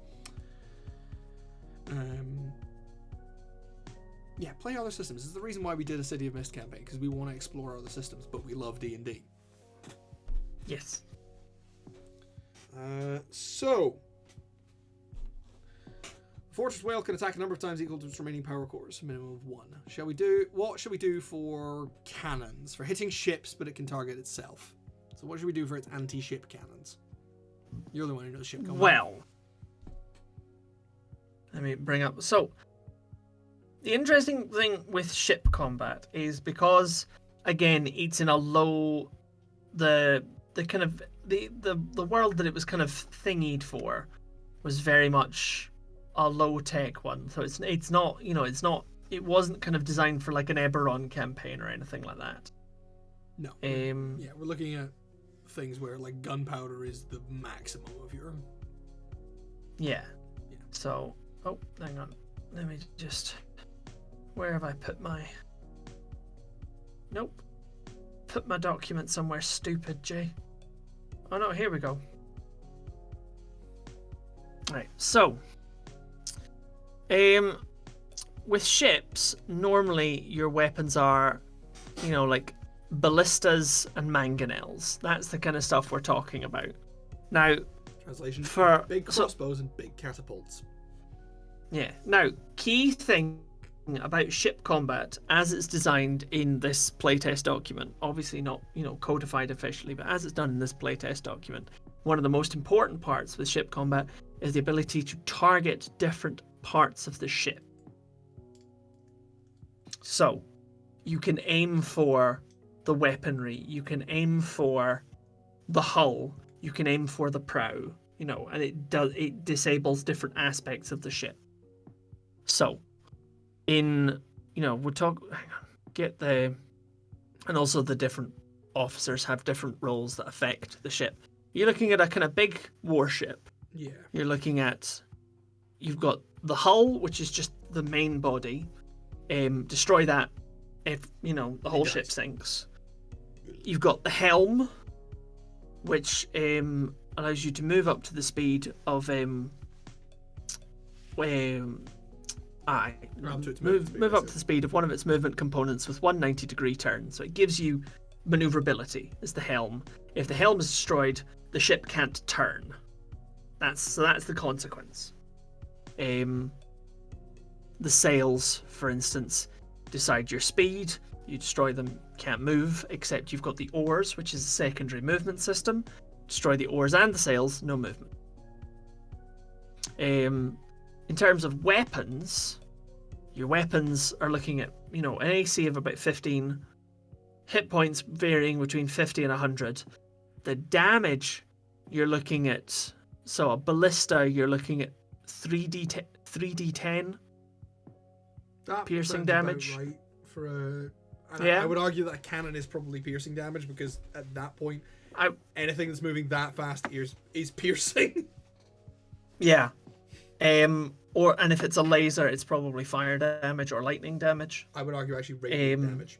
Yeah, play other systems. This is the reason why we did a City of Mist campaign, because we want to explore other systems, but we love D&D. Yes. So, Fortress Whale can attack a number of times equal to its remaining power cores, a minimum of 1. What should we do for cannons? For hitting ships, but it can target itself. So what should we do for its anti-ship cannons? You're the one who knows ship combat. Well, let me bring up... So, the interesting thing with ship combat is because, again, it's in a low... The kind of... The world that it was kind of thingied for was very much a low-tech one. So it's not, it wasn't kind of designed for an Eberron campaign or anything like that. No. Yeah, we're looking at things where gunpowder is the maximum of your... Yeah. So, oh, hang on. Let me just... Where have I put my... Nope. Put my document somewhere stupid, Jay. Oh no, here we go. Right, so... with ships, normally your weapons are, ballistas and mangonels. That's the kind of stuff we're talking about. Now, translation, for big crossbows and big catapults. Yeah. Now, key thing about ship combat as it's designed in this playtest document, obviously not, codified officially, but as it's done in this playtest document, one of the most important parts with ship combat is the ability to target different parts of the ship. So, you can aim for the weaponry, you can aim for the hull, you can aim for the prow, and it disables different aspects of the ship. So, we'll talk, and also the different officers have different roles that affect the ship. You're looking at a kind of big warship. Yeah. You're looking at, you've got the hull, which is just the main body. Destroy that if, the whole ship sinks. You've got the helm, which allows you to move up to the speed of move up to the speed of one of its movement components with 190-degree turn. So it gives you maneuverability as the helm. If the helm is destroyed, the ship can't turn. That's the consequence. The sails, for instance, decide your speed. You destroy them, can't move, except you've got the oars, which is a secondary movement system. Destroy the oars and the sails, no movement. In terms of weapons, your weapons are looking at, an AC of about 15, hit points varying between 50 and 100. The damage, you're looking at, so a ballista, you're looking at 3d10 that piercing sounds damage. About right for Yeah. I would argue that a cannon is probably piercing damage, because at that point, anything that's moving that fast is piercing. Yeah. And if it's a laser, it's probably fire damage or lightning damage. I would argue actually radiant damage.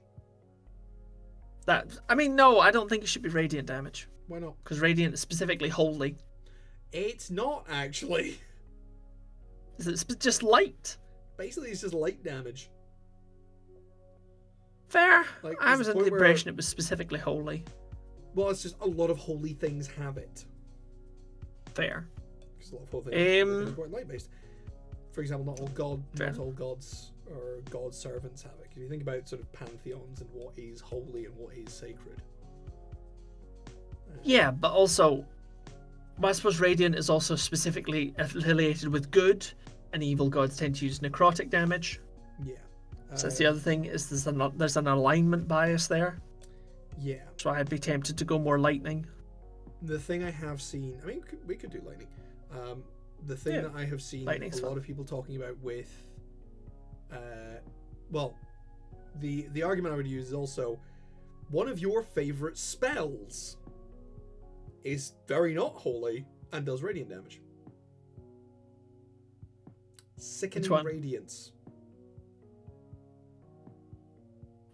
No, I don't think it should be radiant damage. Why not? Because radiant is specifically holy. It's not actually. It's just light. Basically, it's just light damage. Fair. I there's was a under the point where- impression it was specifically holy. Well, it's just a lot of holy things have it. Fair. Because a lot of holy things are quite light based. For example, not all gods or God's servants have it. If you think about sort of pantheons and what is holy and what is sacred. Yeah, but also, I suppose radiant is also specifically affiliated with good, and evil gods tend to use necrotic damage. Yeah. So that's the other thing, is there's an alignment bias there. Yeah. So I'd be tempted to go more lightning. The thing I have seen, I mean, we could do lightning. The thing that I have seen Lightning's a lot of people talking about with, well, the argument I would use is also, one of your favorite spells is very not holy and does radiant damage. Sickening Radiance.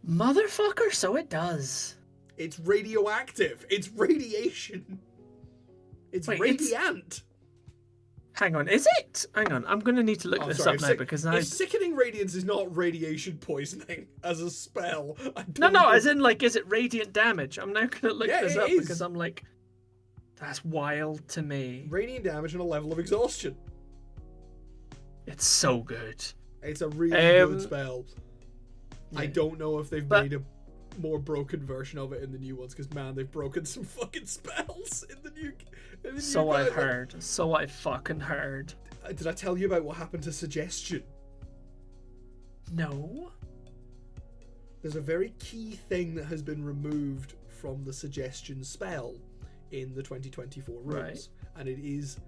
Motherfucker, so it does. It's radioactive. It's radiation. It's radiant. Hang on, is it? Hang on, I'm going to need to look this up now because if Sickening Radiance is not radiation poisoning as a spell, I don't No, know. as in, like, is it radiant damage? I'm now going to look this up because I'm like, that's wild to me. Radiant damage and a level of exhaustion. It's so good. It's a really good spell. Yeah. I don't know if they've made a more broken version of it in the new ones, because man, they've broken some fucking spells in the new. So I've heard. So I fucking heard. Did I tell you about what happened to Suggestion? No. There's a very key thing that has been removed from the Suggestion spell in the 2024 rules, and it is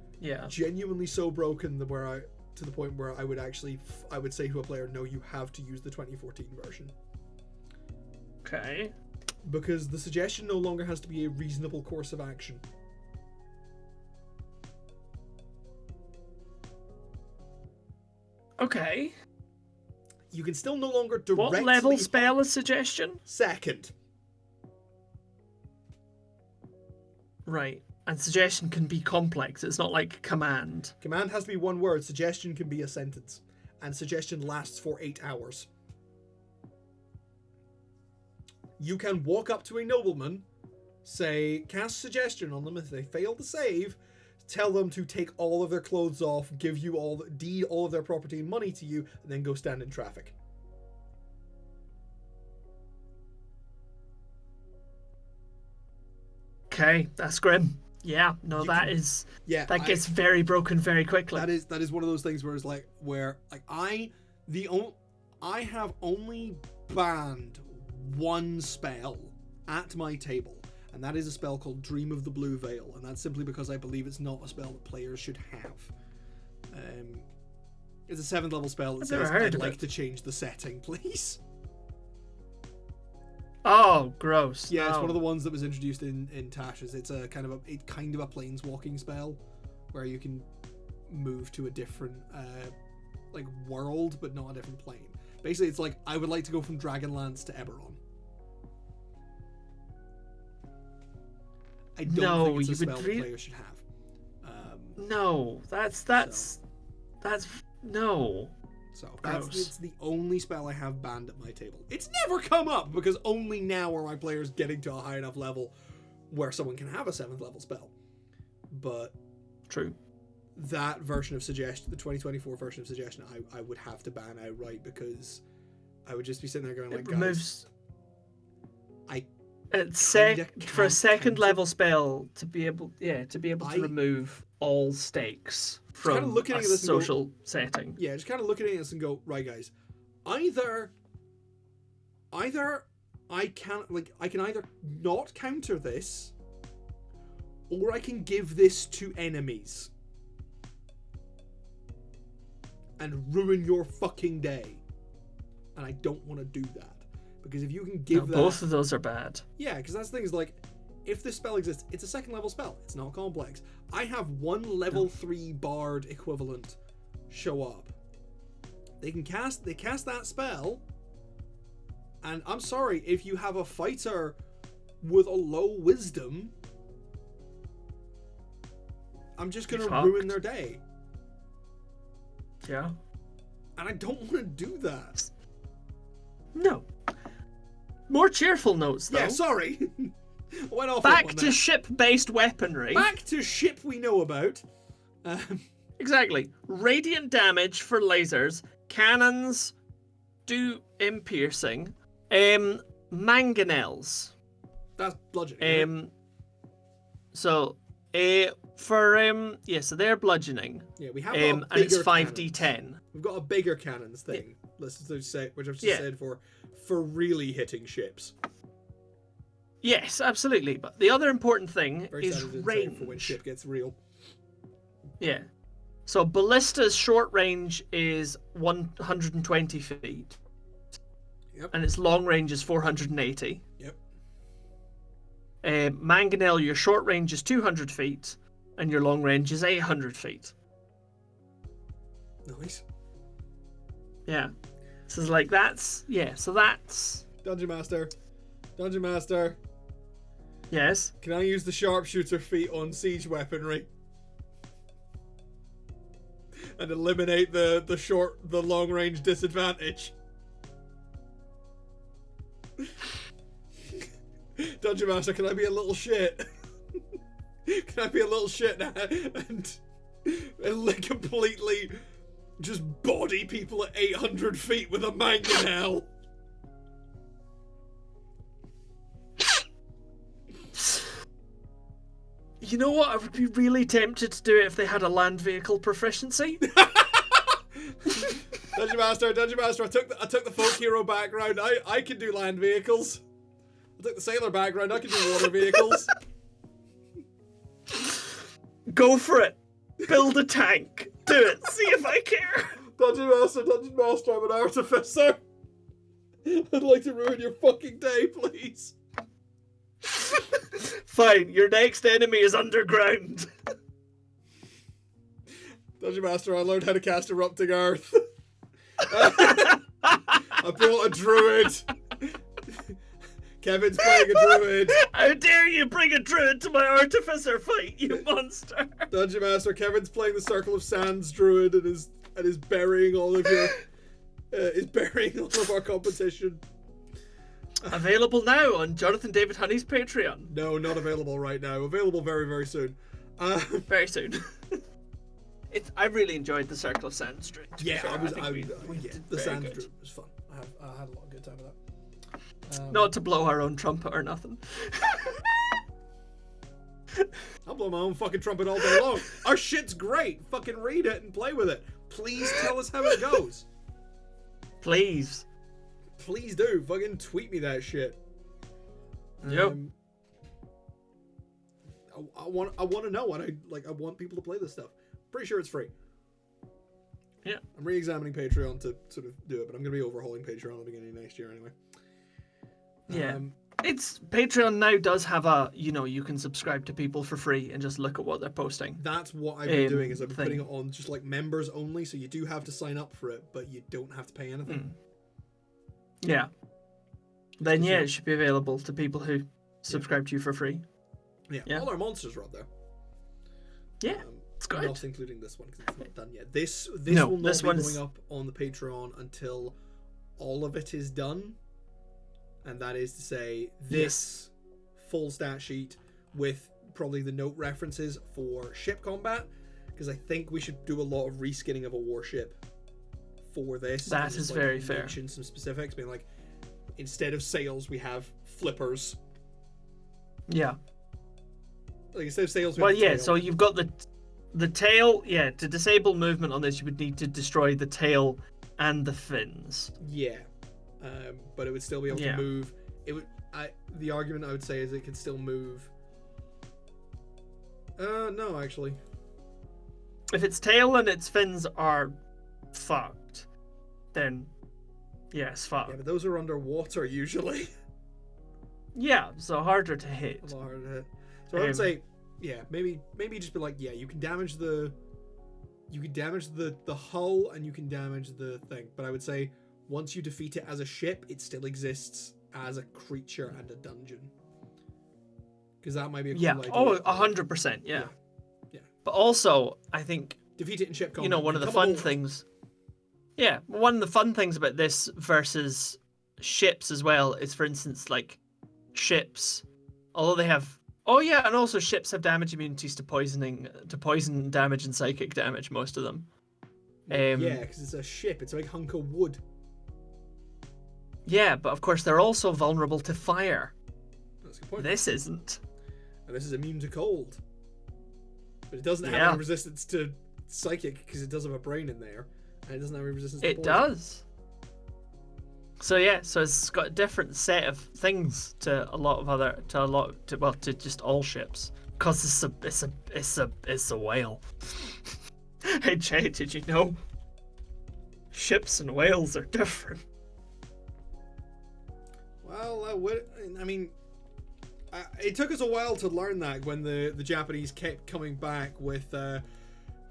genuinely so broken that to the point where I would say to a player, no, you have to use the 2014 version. Okay. Because the Suggestion no longer has to be a reasonable course of action. Okay. You can still no longer directly... What level spell is Suggestion? Second. Right. And Suggestion can be complex. It's not like Command. Command has to be one word. Suggestion can be a sentence. And Suggestion lasts for 8 hours. You can walk up to a nobleman, say, cast Suggestion on them. If they fail to save, tell them to take all of their clothes off, give you deed all of their property and money to you, and then go stand in traffic. Okay, that's grim. Yeah, no, that gets very broken very quickly. That is one of those things where I have only banned one spell at my table, and that is a spell called Dream of the Blue Veil, and that's simply because I believe it's not a spell that players should have. It's a 7th level spell that says, I'd like to change the setting, please. Oh, gross. Yeah, It's one of the ones that was introduced in Tasha's. It's a kind of a planeswalking spell where you can move to a different world, but not a different plane. Basically, it's like, I would like to go from Dragonlance to Eberron. I don't think it's a spell that players should have. No, that's no. So it's the only spell I have banned at my table. It's never come up because only now are my players getting to a high enough level where someone can have a 7th level spell. But true. That version of Suggestion, the 2024 version of Suggestion, I would have to ban outright, because I would just be sitting there going, like, guys, for a 2nd level spell to be able to remove all stakes from a social setting. Yeah, just kind of look at this and go, right, guys, either I can either not counter this, or I can give this to enemies and ruin your fucking day. And I don't want to do that. Because if you can give that... both of those are bad. Yeah, because that's the thing is, like, if this spell exists, it's a 2nd level spell. It's not complex. I have one level 3 bard equivalent show up. They cast that spell, and I'm sorry, if you have a fighter with a low wisdom, I'm just going to ruin their day. Yeah. And I don't want to do that. No. More cheerful notes, though. Yeah, sorry. Went off Back to ship-based weaponry. Back to ship we know about. Exactly. Radiant damage for lasers. Cannons do piercing. Mangonels. That's bludgeoning. So they're bludgeoning. Yeah, we have and it's 5d10. We've got a bigger cannons thing. Let's just say, which I've just Yeah. said for really hitting ships. Yes, absolutely. But the other important thing Very is standard range. insight for when ship gets real. Yeah. So ballista's short range is 120 feet. Yep. And its long range is 480. Yep. Mangonel, your short range is 200 feet, and your long range is 800 feet. Nice. Yeah. So it's like that's Dungeon Master. Dungeon Master. Yes. Can I use the sharpshooter feat on siege weaponry? And eliminate the long range disadvantage. Dungeon Master, can I be a little shit? Can I be a little shit now and completely just body people at 800 feet with a mangonel? You know what? I would be really tempted to do it if they had a land vehicle proficiency. Dungeon Master, I took the folk hero background. I can do land vehicles. I took the sailor background. I can do water vehicles. Go for it. Build a tank. Do it. See if I care. Dungeon Master, I'm an artificer. I'd like to ruin your fucking day, please. Fine, your next enemy is underground. Dungeon Master, I learned how to cast Erupting Earth. I brought a druid. Kevin's playing a druid. How dare you bring a druid to my artificer fight, you monster! Dungeon Master, Kevin's playing the Circle of Sands druid and is burying all of your our competition. Available now on Jonathan David Honey's Patreon. No, not available right now. Available very, very soon. Very soon. I really enjoyed the Circle of Sands druid. Yeah, the Sands good. druid was fun. I had a lot of good time with that. Not to blow our own trumpet or nothing. I'll blow my own fucking trumpet all day long. Our shit's great. Fucking read it and play with it. Please tell us how it goes. Please. Please do. Fucking tweet me that shit. Yep. I want to know. I want people to play this stuff. Pretty sure it's free. Yeah. I'm re-examining Patreon to sort of do it, but I'm going to be overhauling Patreon at the beginning of next year anyway. Yeah. It's Patreon now does have you can subscribe to people for free and just look at what they're posting. That's what I've been doing, is I've been putting it on just like members only, so you do have to sign up for it, but you don't have to pay anything. Yeah. Then it should be available to people who subscribe to you for free. Yeah. All our monsters are up there. Yeah. It's good. Not including this one because it's not done yet. This will not be going up on the Patreon until all of it is done. And that is to say, this full stat sheet with probably the note references for ship combat, because I think we should do a lot of reskinning of a warship for this. That is very fair. Mention some specifics, being like, instead of sails, we have flippers. Yeah. Like instead of sails, we have tail. So you've got the tail. Yeah, to disable movement on this, you would need to destroy the tail and the fins. Yeah. But it would still be able to move. The argument I would say is it could still move. No, actually. If its tail and its fins are fucked, then yes, fuck. Yeah, but those are underwater usually. Yeah, so harder to hit. A lot harder to hit. So I would say, maybe just be like, you can damage the hull and you can damage the thing. But I would say, once you defeat it as a ship, it still exists as a creature and a dungeon. Because that might be a cool idea. Oh, 100%, yeah. But also, I think... defeat it in ship combat. One of the fun things... Yeah, one of the fun things about this versus ships as well is, for instance, like, ships, although they have... Oh, yeah, and also ships have damage immunities to poison damage and psychic damage, most of them. Because it's a ship. It's a big hunk of wood. Yeah, but of course they're also vulnerable to fire. That's a good point. This isn't. And this is immune to cold. But it doesn't have any resistance to psychic because it does have a brain in there. And it doesn't have any resistance to poison. It does. So yeah, so it's got a different set of things to to just all ships, cause it's a whale. Hey Jay, did you know ships and whales are different? Well, I mean, it took us a while to learn that when the Japanese kept coming back with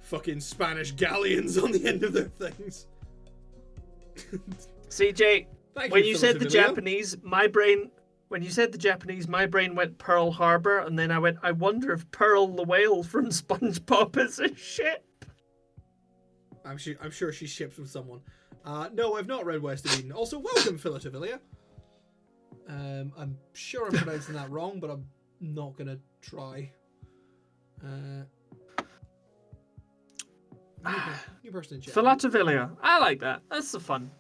fucking Spanish galleons on the end of their things. CJ, when you said the Philadelphia. Japanese, my brain went Pearl Harbor, and then I went, I wonder if Pearl the whale from SpongeBob is a ship. I'm sure she ships with someone. No, I've not read West of Eden. Also, welcome, Philadelphia. I'm sure I'm pronouncing that wrong, but I'm not gonna try. New person in chat. Philadelphia. I like that. That's a fun.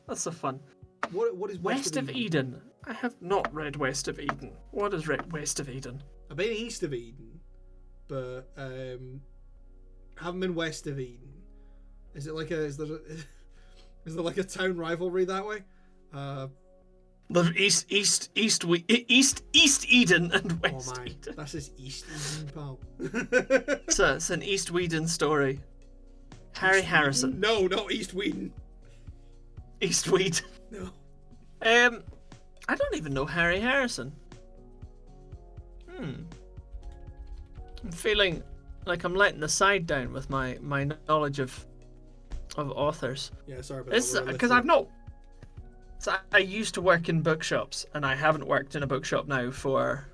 What is West of Eden? I have not read West of Eden. What is West of Eden? I've been east of Eden, but haven't been west of Eden. Is there like a town rivalry that way? The East Eden and West Eden. Eden. That's just East Eden, pal. It's an East Whedon story. Harry Harrison. No, not East Whedon. East Whedon. No. I don't even know Harry Harrison. I'm feeling like I'm letting the side down with my knowledge of authors. Yeah, sorry about It's that. because I've not. So I used to work in bookshops, and I haven't worked in a bookshop now for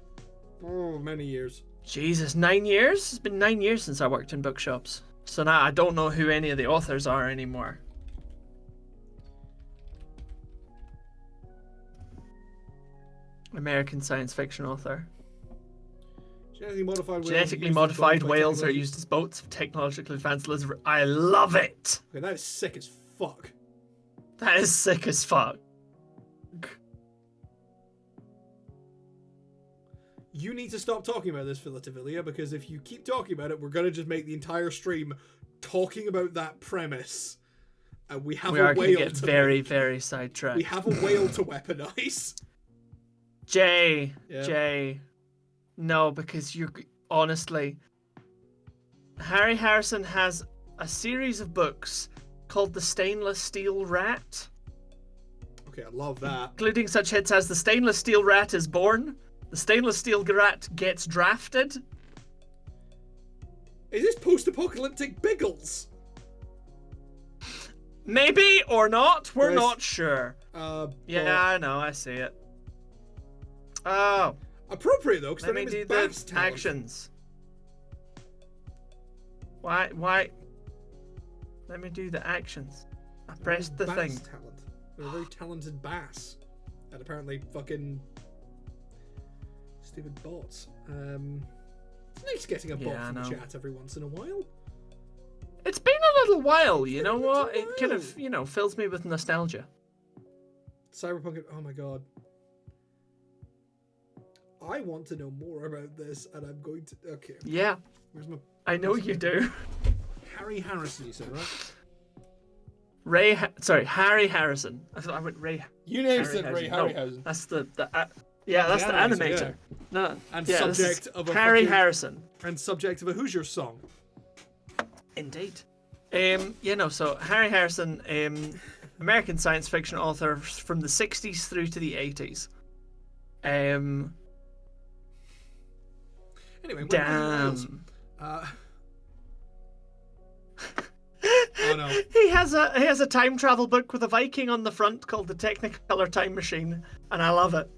many years. Jesus, 9 years? It's been 9 years since I worked in bookshops. So now I don't know who any of the authors are anymore. American science fiction author. Genetically modified whales are used as boats of technologically advanced lizard. I love it! Okay, that is sick as fuck. That is sick as fuck. You need to stop talking about this, Philadelphia, because if you keep talking about it, we're going to just make the entire stream talking about that premise. And we have a whale to get very sidetracked. We have a whale to weaponize. Jay, Yeah. Jay. No, because you're... Honestly, Harry Harrison has a series of books called The Stainless Steel Rat. Okay, I love that. Including such hits as The Stainless Steel Rat is Born, The Stainless Steel Rat Gets Drafted. Is this post-apocalyptic Biggles? Maybe or not, we're Chris, not sure. Yeah, I know, I see it. Oh. Appropriate though, because Let their me name is do Bass the Talent. actions. Why? Let me do the actions. I pressed the Bass thing. Talent. They're a very talented bass. And apparently fucking stupid bots. It's nice getting a bot Yeah, I from the know. chat every once in a while. It's been a little while, you know been a what? little It kind of, fills me with nostalgia. Cyberpunk, oh my god. I want to know more about this, and I'm going to... Okay. Yeah, Where's my... I know you do. Harry Harrison, you said, right? Harry Harrison. I thought I went Ray. You named Harry it Ray Harrison. Harryhausen. No, that's the animator. No, And yeah, this subject is of a Harry fucking- Harrison. And subject of a Hoosier song. Indeed. So Harry Harrison, American science fiction author from the 60s through to the 80s. Anyway, Damn. Oh no. He has a time travel book with a Viking on the front called the Technicolor Time Machine, and I love it.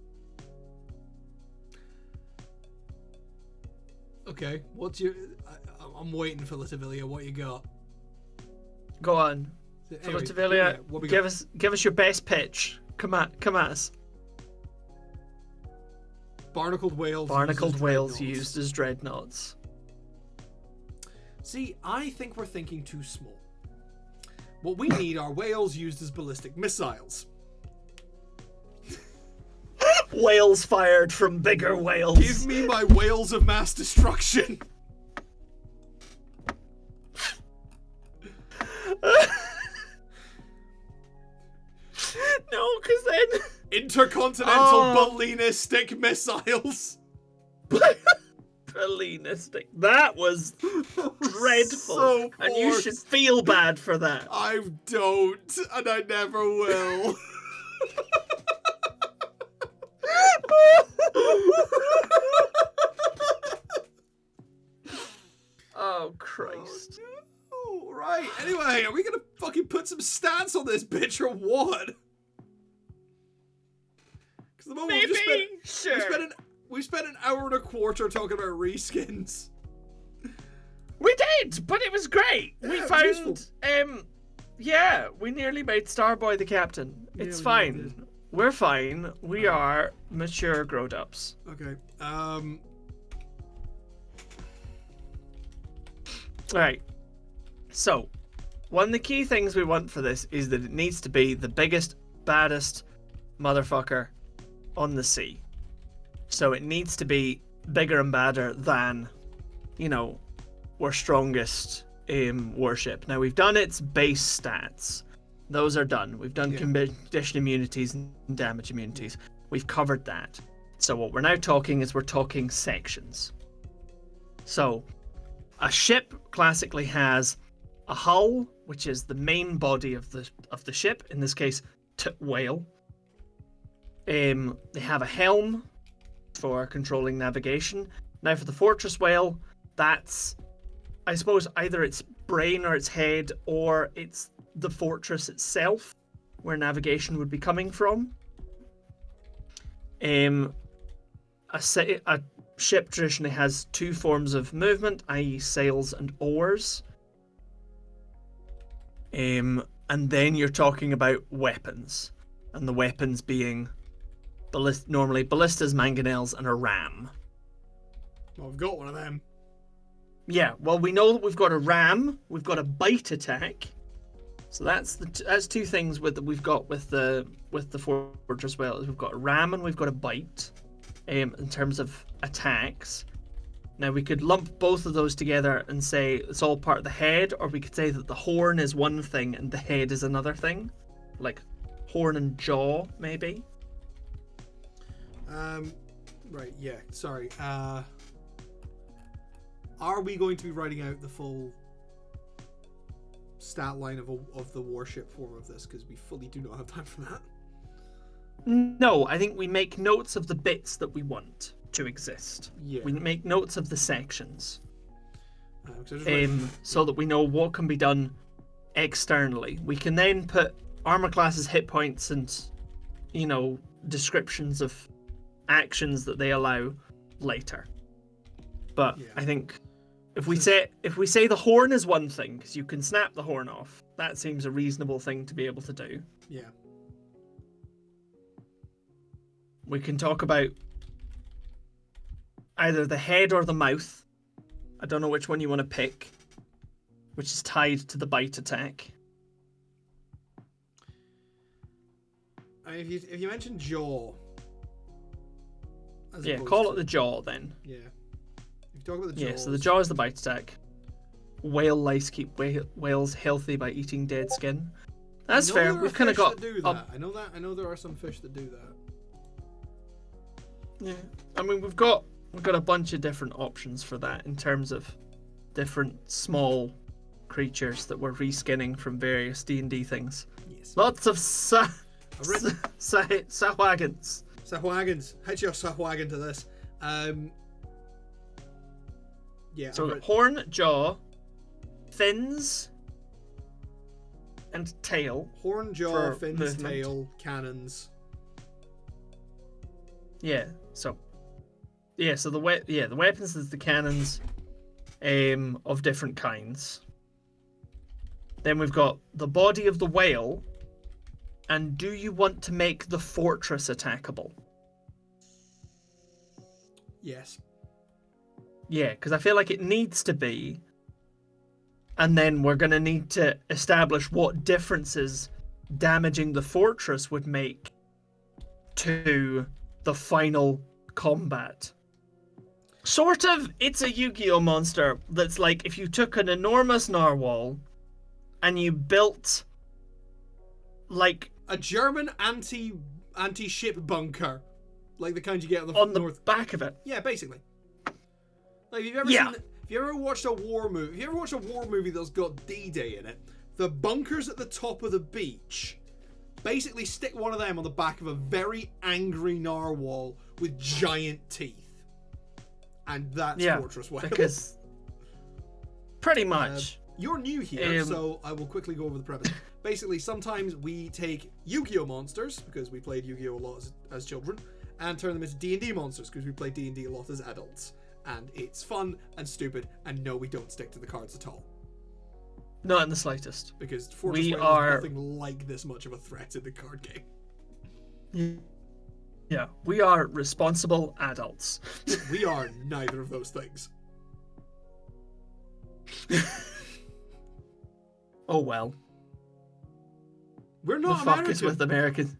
Okay, what's your... I'm waiting for Litivilia, what you got? Go on. Anyway, Litivilia, what we give got? us your best pitch. Come at us. Barnacled whales. Used as dreadnoughts. See, I think we're thinking too small. What we need are whales used as ballistic missiles. Whales fired from bigger whales. Give me my whales of mass destruction. No, because then Intercontinental ballistic missiles. Ballistic. That was dreadful. So and you should feel bad for that. I don't, and I never will. Oh, Christ. Oh, right. Anyway, are we gonna fucking put some stats on this bitch or what? Because the moment we spent an hour and a quarter talking about reskins. We did, but it was great. Yeah, we it was found, we nearly made Starboy the captain. It's fine. We're fine. We are mature grown-ups. Okay. Alright. So, one of the key things we want for this is that it needs to be the biggest, baddest motherfucker on the sea. So it needs to be bigger and badder than, our strongest warship. Now, we've done its base stats. Those are done. We've done condition immunities and damage immunities. We've covered that. So what we're now talking is we're talking sections. So, a ship classically has a hull, which is the main body of the ship. In this case, whale. They have a helm for controlling navigation. Now, for the Fortress Whale, that's, I suppose, either its brain or its head, or it's the fortress itself, where navigation would be coming from. A ship traditionally has two forms of movement, i.e. sails and oars. And then you're talking about weapons, and the weapons being normally ballistas, mangonels, and a ram. Well, I've got one of them. Yeah, well, we know that we've got a ram, we've got a bite attack. So that's two things we've got with the Fortress Whale. We've got a ram and we've got a bite in terms of attacks. Now, we could lump both of those together and say it's all part of the head, or we could say that the horn is one thing and the head is another thing. Like horn and jaw, maybe. Right, yeah, sorry. Are we going to be writing out the full stat line of the warship form of this? Because we fully do not have time for that. No, I think we make notes of the bits that we want to exist. Yeah. We make notes of the sections. So that we know what can be done externally. We can then put armor classes, hit points, and descriptions of actions that they allow later. But yeah. I think if we say the horn is one thing, because you can snap the horn off, that seems a reasonable thing to be able to do. Yeah. We can talk about either the head or the mouth. I don't know which one you want to pick, which is tied to the bite attack. If you mention jaw, call it the jaw then. Yeah. If you talk about the jaws. Yeah, so the jaw is the bite attack. Whale lice keep whales healthy by eating dead skin. That's fair. We've kind of got. That do that. I know that. I know there are some fish that do that. Yeah, I mean we've got a bunch of different options for that in terms of different small creatures that we're reskinning from various D&D things. Yes. Lots of Sahwagons. Sahwagons. Hit your Sahwagon to this. Yeah. So horn, jaw, fins, and tail. Horn, jaw, fins, movement. tail, cannons. Yeah. So the weapons is the cannons, of different kinds. Then we've got the body of the whale, and do you want to make the fortress attackable? Yes. Yeah, because I feel like it needs to be, and then we're going to need to establish what differences damaging the fortress would make to the final combat. Sort of, it's a Yu-Gi-Oh monster that's like if you took an enormous narwhal and you built like a German anti-ship bunker, like the kind you get on the north. back of it. Yeah, basically. Like, if you ever watched a war movie, if you ever watched a war movie that's got D-Day in it, the bunkers at the top of the beach, basically stick one of them on the back of a very angry narwhal with giant teeth, and that's Fortress Whale. Because pretty much. You're new here, so I will quickly go over the premise. Basically, sometimes we take Yu-Gi-Oh monsters, because we played Yu-Gi-Oh a lot as children, and turn them into D&D monsters, because we played D&D a lot as adults. And it's fun and stupid, and no, we don't stick to the cards at all. Not in the slightest. Because Fortress Whale is nothing like this much of a threat in the card game. Yeah, we are responsible adults. We are neither of those things. Oh well. We're not the fuck American. is with Americans?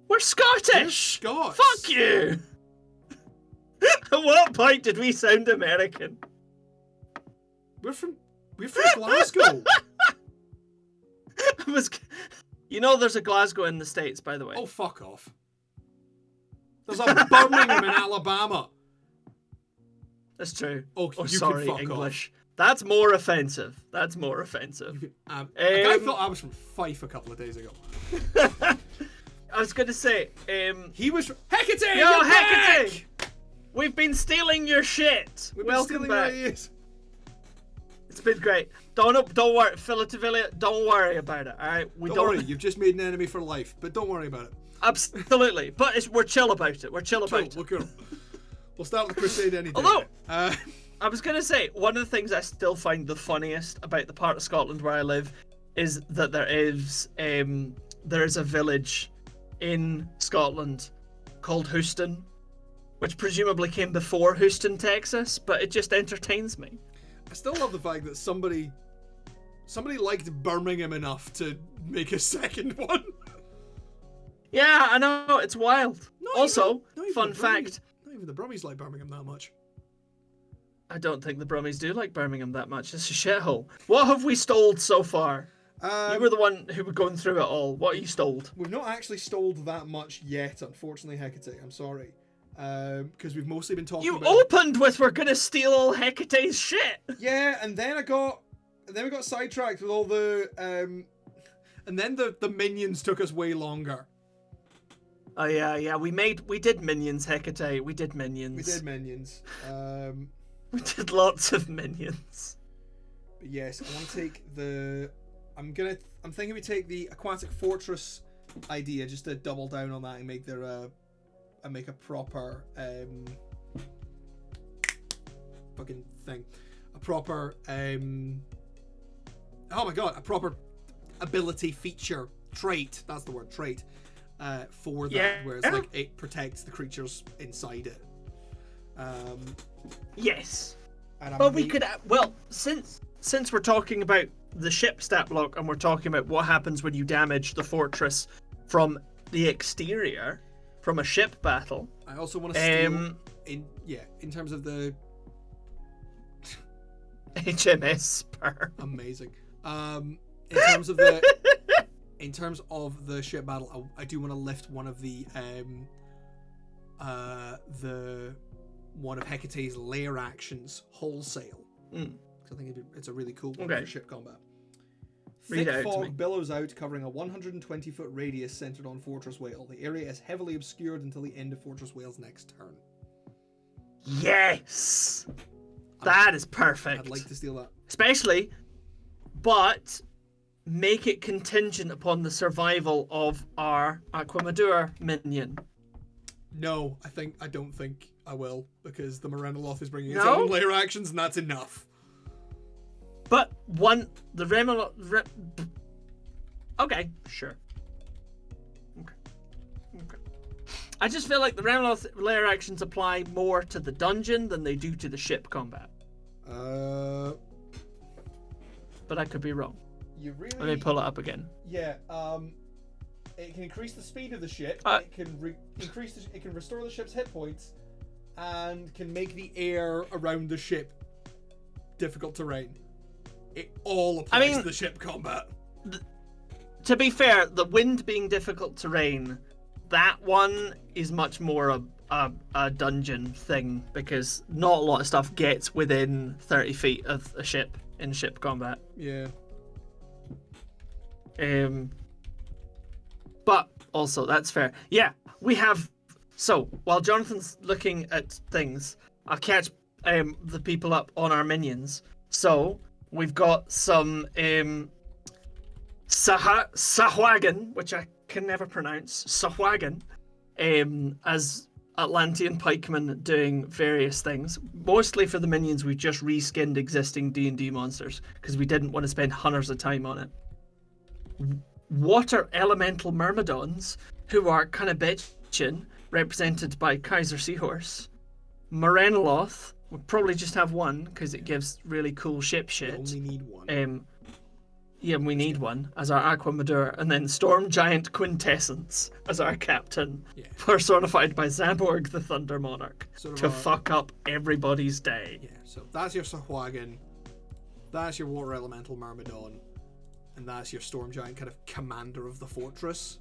We're Scottish! We're Scots. Fuck you! At what point did we sound American? We're from Glasgow. You know there's a Glasgow in the States, by the way. Oh, fuck off. There's a Birmingham in Alabama. That's true. Oh, you sorry, can fuck English. Off. That's more offensive. That's more offensive. A guy thought I was from Fife a couple of days ago. I was going to say, he was from Hecate! Yo, Hecate! We've been stealing your shit. Welcome back. It's been great. Don't worry, Philadelphia. Don't worry about it. All right, don't worry. You've just made an enemy for life, but don't worry about it. Absolutely, but we're chill about it. We're chill about it. We're cool. We'll start the crusade any day. Although, I was gonna say one of the things I still find the funniest about the part of Scotland where I live is that there is a village in Scotland called Houston, which presumably came before Houston, Texas, but it just entertains me. I still love the fact that somebody liked Birmingham enough to make a second one. Yeah, I know, it's wild. Also, fun fact. Not even the Brummies like Birmingham that much. I don't think the Brummies do like Birmingham that much. It's a shithole. What have we stole so far? You were the one who was going through it all. What have you stole? We've not actually stole that much yet, unfortunately, Hecate. I'm sorry. Because we've mostly been talking about... You opened with we're gonna steal all Hecate's shit! Yeah, and then we got sidetracked with all the... and then the minions took us way longer. Oh yeah, we did minions, Hecate. We did minions. We did lots of minions. But yes, I want to take the... I'm thinking we take the aquatic fortress idea just to double down on that and make make a proper fucking thing. A proper oh my god, a proper ability feature trait. That's the word, trait. For that, where it's like it protects the creatures inside it. Yes. But we could since we're talking about the ship stat block and we're talking about what happens when you damage the fortress from the exterior, from a ship battle. I also want to steal in terms of the HMS Spur. Amazing. In terms of the ship battle, I do want to lift one of one of Hecate's lair actions wholesale. I think it's a really cool one for ship combat. Thick fog billows out, covering a 120-foot radius centered on Fortress Whale. The area is heavily obscured until the end of Fortress Whale's next turn. Yes! That is perfect. I'd like to steal that. Especially, but make it contingent upon the survival of our Aquamadur minion. No, I don't think I will, because the Morenoloth is bringing its own lair actions, and that's enough. But okay, sure. Okay. I just feel like the Remoloth lair actions apply more to the dungeon than they do to the ship combat. But I could be wrong. Let me pull it up again. Yeah. It can increase the speed of the ship. It can it can restore the ship's hit points, and can make the air around the ship difficult terrain. It all applies to the ship combat. To be fair, the wind being difficult terrain that one is much more a dungeon thing, because not a lot of stuff gets within 30 feet of a ship in ship combat. Yeah. But also, that's fair. Yeah, we have... So, while Jonathan's looking at things, I'll catch the people up on our minions. So, we've got some Sahwagan, which I can never pronounce, Sahwagan, as Atlantean pikemen doing various things. Mostly for the minions, we just reskinned existing D&D monsters, because we didn't want to spend hundreds of time on it. Water elemental myrmidons, who are kind of bitchin', represented by Kaiser Seahorse. Morenoloth, we'll probably just have one, because it gives really cool ship shit. We only need one. Yeah, we need one as our Aquamador, and then Storm Giant Quintessence as our captain, personified by Zaborg the Thunder Monarch, to fuck up everybody's day. Yeah, so that's your Sahwagan, that's your Water Elemental Myrmidon, and that's your Storm Giant kind of commander of the fortress.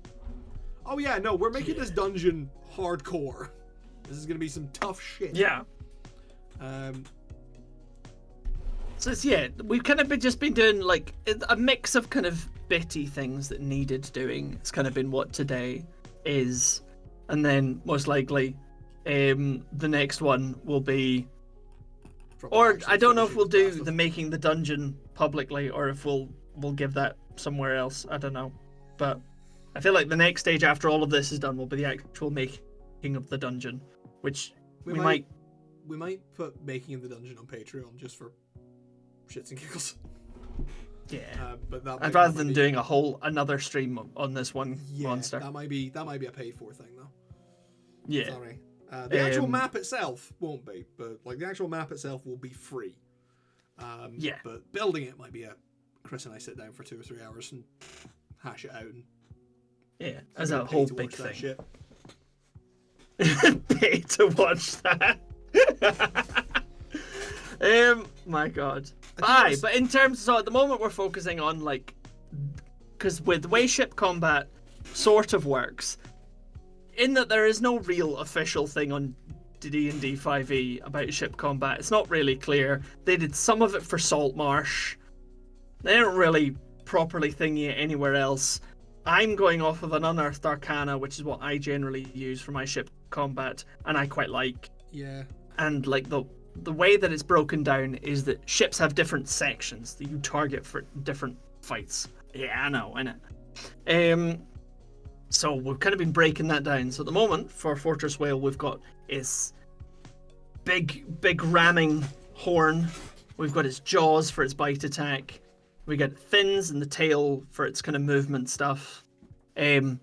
Oh yeah, no, we're making this dungeon hardcore. This is gonna be some tough shit. Yeah. So we've kind of just been doing like a mix of kind of bitty things that needed doing. It's kind of been what today is, and then most likely, the next one will be, or I don't know if we'll do the making the dungeon publicly, or if we'll give that somewhere else. I don't know, but I feel like the next stage after all of this is done will be the actual making of the dungeon, which we might put making of the dungeon on Patreon just for shits and giggles. Yeah, but I'd rather than doing another stream on this one monster. That might be a paid for thing though. Yeah. Sorry. The actual map itself won't be, but like the actual map itself will be free. But building it might be Chris and I sit down for 2 or 3 hours and hash it out. And as a whole big thing. Shit. Pay to watch that. My God. But in terms, so at the moment we're focusing on like, because with the way ship combat sort of works, in that there is no real official thing on D&D 5e about ship combat. It's not really clear. They did some of it for Saltmarsh. They don't really properly thingy it anywhere else. I'm going off of an Unearthed Arcana, which is what I generally use for my ship combat, and I quite like. Yeah. And like the way that it's broken down is that ships have different sections that you target for different fights. Yeah, I know, innit? So we've kind of been breaking that down. So at the moment, for Fortress Whale, we've got its big ramming horn. We've got its jaws for its bite attack. We get fins and the tail for its kind of movement stuff. And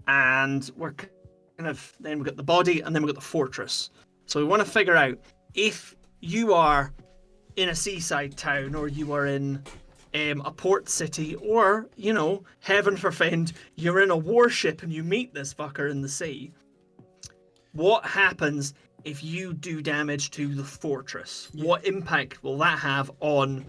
we're kind of, then we've got the body, and then we've got the fortress. So we want to figure out if you are in a seaside town, or you are in a port city, or, you know, heaven forfend, you're in a warship and you meet this fucker in the sea. What happens if you do damage to the fortress? Yeah. What impact will that have on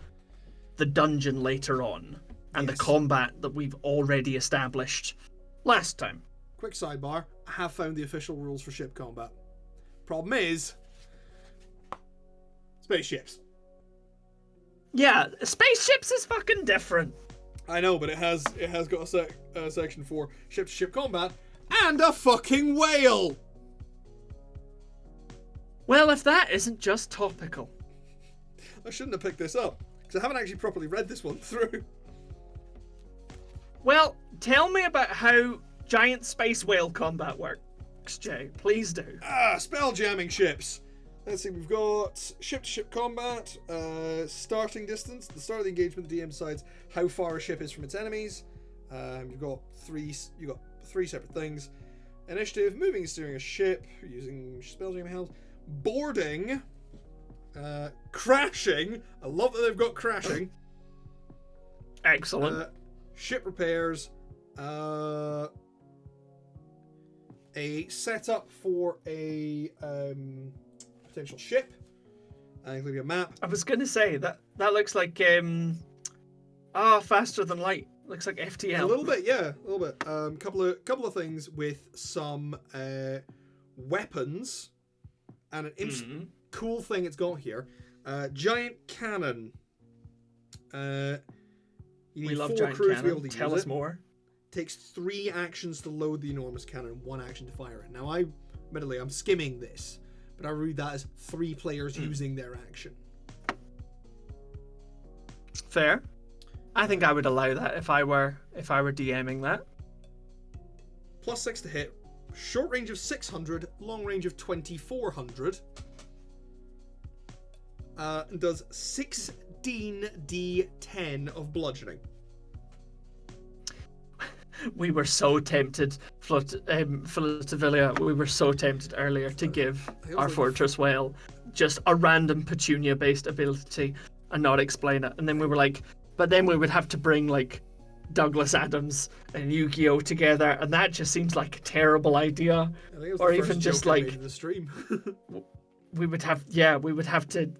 the dungeon later on, and the combat that we've already established last time? Quick sidebar, I have found the official rules for ship combat. Problem is, spaceships. Yeah, spaceships is fucking different. I know, but it has got a section for ship-to-ship combat and a fucking whale. Well, if that isn't just topical. I shouldn't have picked this up, because I haven't actually properly read this one through. Well, tell me about how giant space whale combat works, Jay. Please do. Spell jamming ships. Let's see, we've got ship-to-ship combat, starting distance. At the start of the engagement, the DM decides how far a ship is from its enemies. You've got three separate things. Initiative, moving and steering a ship, using spell jamming helms. Boarding, crashing. I love that they've got crashing. Excellent. Ship repairs, a setup for a potential ship, including a map. I was going to say that looks like faster than light. Looks like FTL. A little bit, yeah, a little bit. Couple of things with some weapons and an cool thing it's got here. Giant cannon. You need We love 4 giant crews cannon. to be able to Tell use us it. more. Takes 3 actions to load the enormous cannon and 1 action to fire it. Now, admittedly, I'm skimming this, but I read that as 3 players using their action. Fair. I think I would allow that if I were DMing that. +6 to hit. Short range of 600, long range of 2400. And does 16d10 of bludgeoning. We were so tempted, Filativilia, we were so tempted earlier to give our Fortress Whale just a random Petunia-based ability and not explain it. And then we were like, but then we would have to bring, like, Douglas Adams and Yu-Gi-Oh! Together, and that just seems like a terrible idea. I think it was Or the first even just joke I like made in the stream. we would have to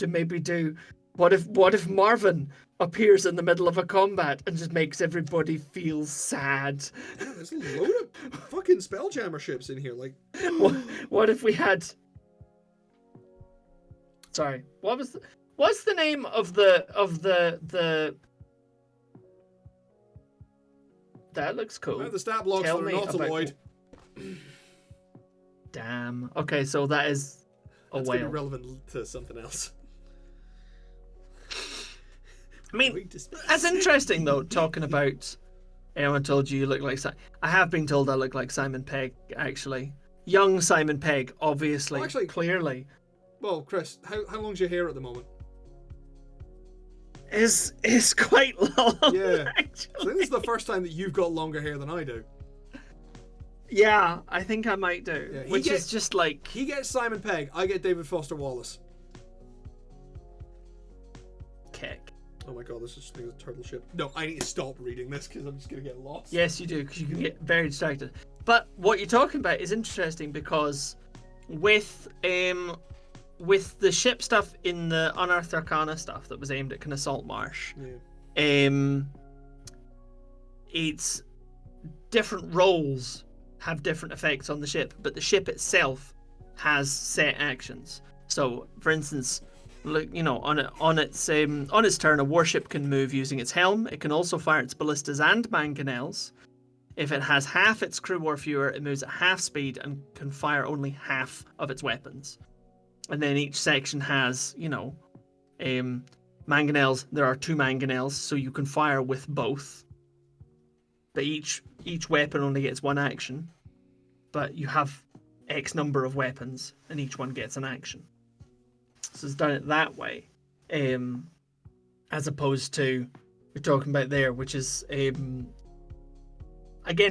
maybe do what if Marvin appears in the middle of a combat and just makes everybody feel sad. Yeah, there's a load of fucking Spelljammer ships in here. Like, what if we had? Sorry, what's the name of the? That looks cool. the stat blocks Tell that are me not about- alloyed. Damn. Okay, so that is a That's going to whale. be relevant to something else. I mean, that's interesting though. Talking about, everyone told you look like. I have been told I look like Simon Pegg. Actually, young Simon Pegg, obviously, Well, actually- clearly. Well, Chris, how long's your hair at the moment? Is quite long. Yeah. Actually. I think this is the first time that you've got longer hair than I do. Yeah, I think I might do. Yeah, he which gets- is just like He gets Simon Pegg, I get David Foster Wallace. kick. Oh my god, this is a turtle ship. No, I need to stop reading this because I'm just going to get lost. Yes, you do, because you can get very distracted. But what you're talking about is interesting because with the ship stuff in the Unearthed Arcana stuff that was aimed at kind of Saltmarsh, it's different roles have different effects on the ship, but the ship itself has set actions. So, for instance, look, on its turn, a warship can move using its helm. It can also fire its ballistas and mangonels. If it has half its crew or fewer, it moves at half speed and can fire only half of its weapons. And then each section has, mangonels. There are 2 mangonels, so you can fire with both. But each weapon only gets 1 action. But you have X number of weapons, and each one gets an action. So it's done it that way, as opposed to you're talking about there, which is again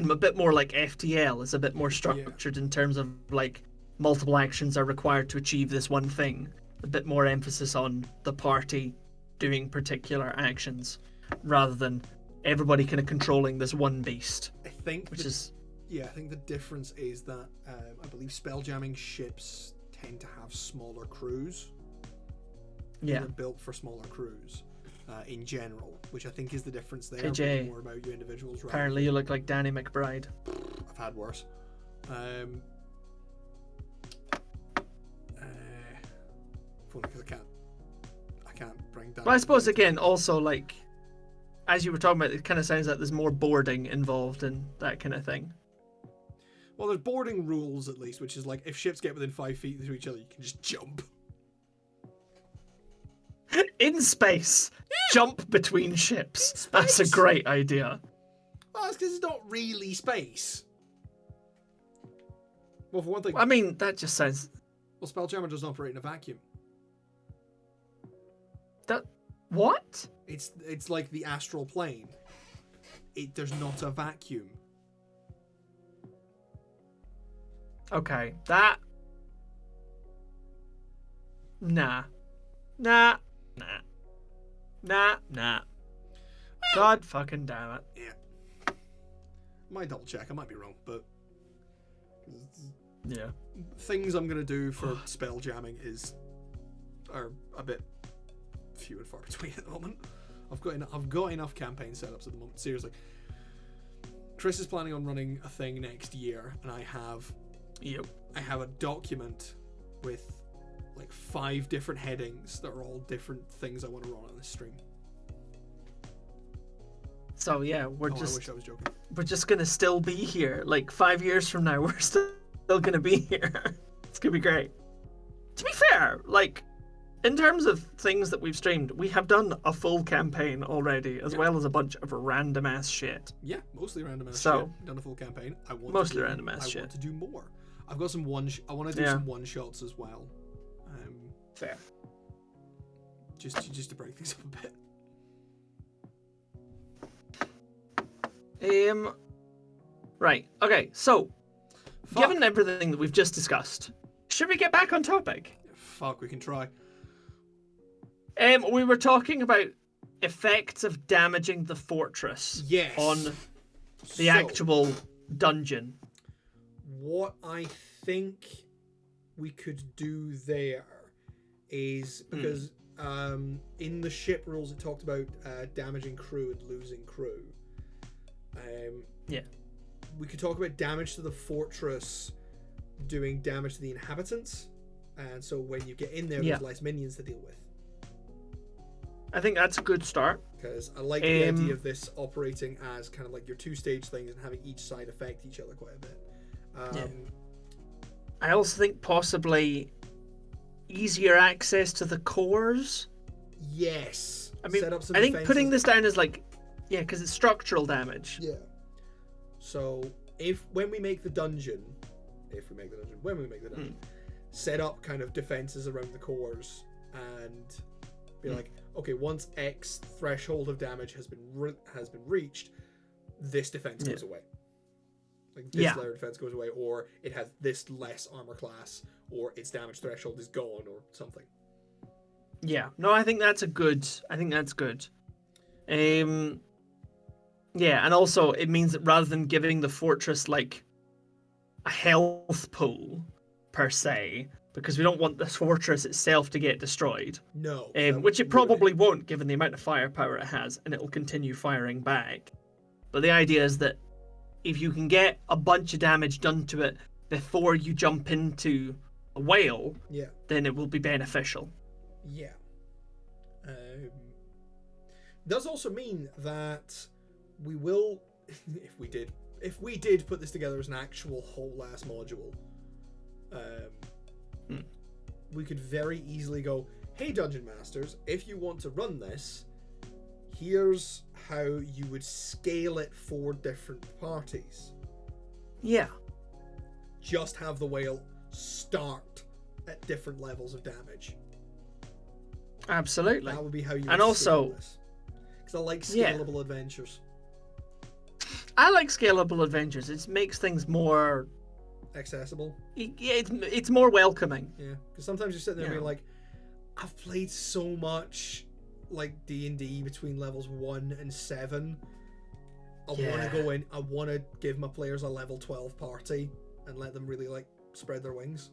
a bit more like FTL. It's a bit more structured in terms of like multiple actions are required to achieve this one thing. A bit more emphasis on the party doing particular actions rather than everybody kind of controlling this one beast. I think I think the difference is that I believe spelljamming ships tend to have smaller crews. Yeah. They're built for smaller crews in general, which I think is the difference there. AJ, more about you individuals. Apparently you look like Danny McBride. I've had worse. Because I can't bring down. Well, I suppose again, also like, as you were talking about, it kind of sounds like there's more boarding involved in that kind of thing. Well, there's boarding rules at least, which is like if ships get within 5 feet to each other, you can just jump. In space, jump between ships. That's a great idea. Well, that's because it's not really space. Well, for one thing, I mean, that just sounds. well, Spelljammer doesn't operate in a vacuum. That what? It's like the astral plane. There's not a vacuum. Okay, that. Nah. God fucking damn it. Yeah. Might double check. I might be wrong, but Yeah. things I'm gonna do for spell jamming are a bit few and far between at the moment. I've got enough campaign setups at the moment. Seriously, Chris is planning on running a thing next year, and I have a document with like 5 different headings that are all different things I want to run on this stream. So yeah, I wish I was joking. we're just gonna still be here. Like 5 years from now, we're still gonna be here. It's gonna be great. To be fair, like in terms of things that we've streamed, we have done a full campaign already, as well as a bunch of random ass shit. Yeah, mostly random ass So, shit. Done a full campaign. I want shit. to do more. I've got some I want to do some one shots as well. Fair. Just to break things up a bit. Right. Okay. So, Fuck. given everything that we've just discussed, should we get back on topic? Fuck, we can try. We were talking about effects of damaging the fortress. Yes. On the actual dungeon. What I think we could do there is because in the ship rules it talked about damaging crew and losing crew. Yeah. We could talk about damage to the fortress doing damage to the inhabitants, and so when you get in there, there's less minions to deal with. I think that's a good start. Because I like the idea of this operating as kind of like your 2-stage things and having each side affect each other quite a bit. I also think possibly easier access to the cores. Yes. I mean, Set up some I think defenses. putting this down as like, because it's structural damage. Yeah. So when we make the dungeon, set up kind of defenses around the cores and be like, okay, once X threshold of damage has been reached, this defense goes away. Like this layer of defense goes away, or it has this less armor class, or its damage threshold is gone, or something. Yeah. No, I think that's good. Yeah, and also it means that rather than giving the fortress like a health pool per se, because we don't want the fortress itself to get destroyed. No. Which it probably won't, given the amount of firepower it has, and it will continue firing back. But the idea is that if you can get a bunch of damage done to it before you jump into a whale, then it will be beneficial. Yeah. Does also mean that we will, if we did put this together as an actual whole ass module, we could very easily go, hey Dungeon Masters, if you want to run this, here's how you would scale it for different parties. Yeah. Just have the whale start at different levels of damage. Absolutely. That would be how you would and also, scale this. Because I like scalable adventures. I like scalable adventures. It makes things more accessible. It's more welcoming. Yeah, because sometimes you sit there and you're like, I've played so much like D&D between levels 1 and 7. I want to go in. I want to give my players a level 12 party and let them really like spread their wings.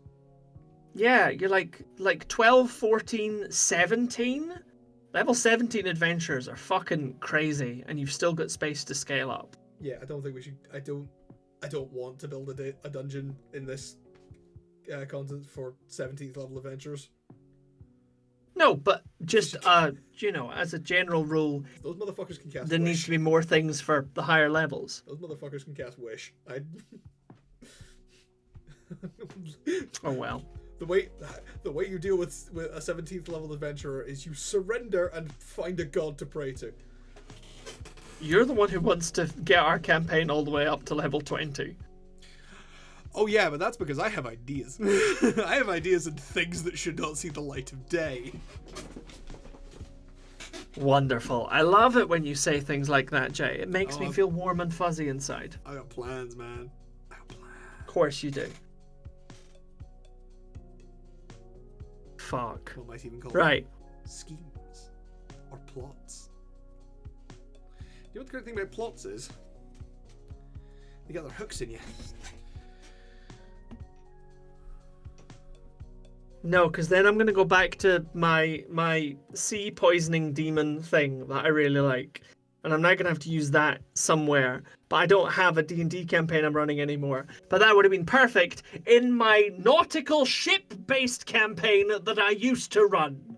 Yeah, you're like 12, 14, 17. Level 17 adventures are fucking crazy, and you've still got space to scale up. Yeah, I don't think we should. I don't want to build a dungeon in this content for 17th level adventures. No, but just as a general rule, those motherfuckers can cast. There needs to be more things for the higher levels. Those motherfuckers can cast Wish. Oh well. The way you deal with a 17th level adventurer is you surrender and find a god to pray to. You're the one who wants to get our campaign all the way up to level 20. Oh yeah, but that's because I have ideas. I have ideas and things that should not see the light of day. Wonderful. I love it when you say things like that, Jay. It makes me feel warm and fuzzy inside. I got plans, man. I got plans. Of course you do. Fuck. What might even call right. Schemes. Or plots. You know what the great thing about plots is? They got their hooks in you. No, because then I'm gonna go back to my sea poisoning demon thing that I really like, and I'm now gonna have to use that somewhere. But I don't have a D&D campaign I'm running anymore. But that would have been perfect in my nautical ship-based campaign that I used to run.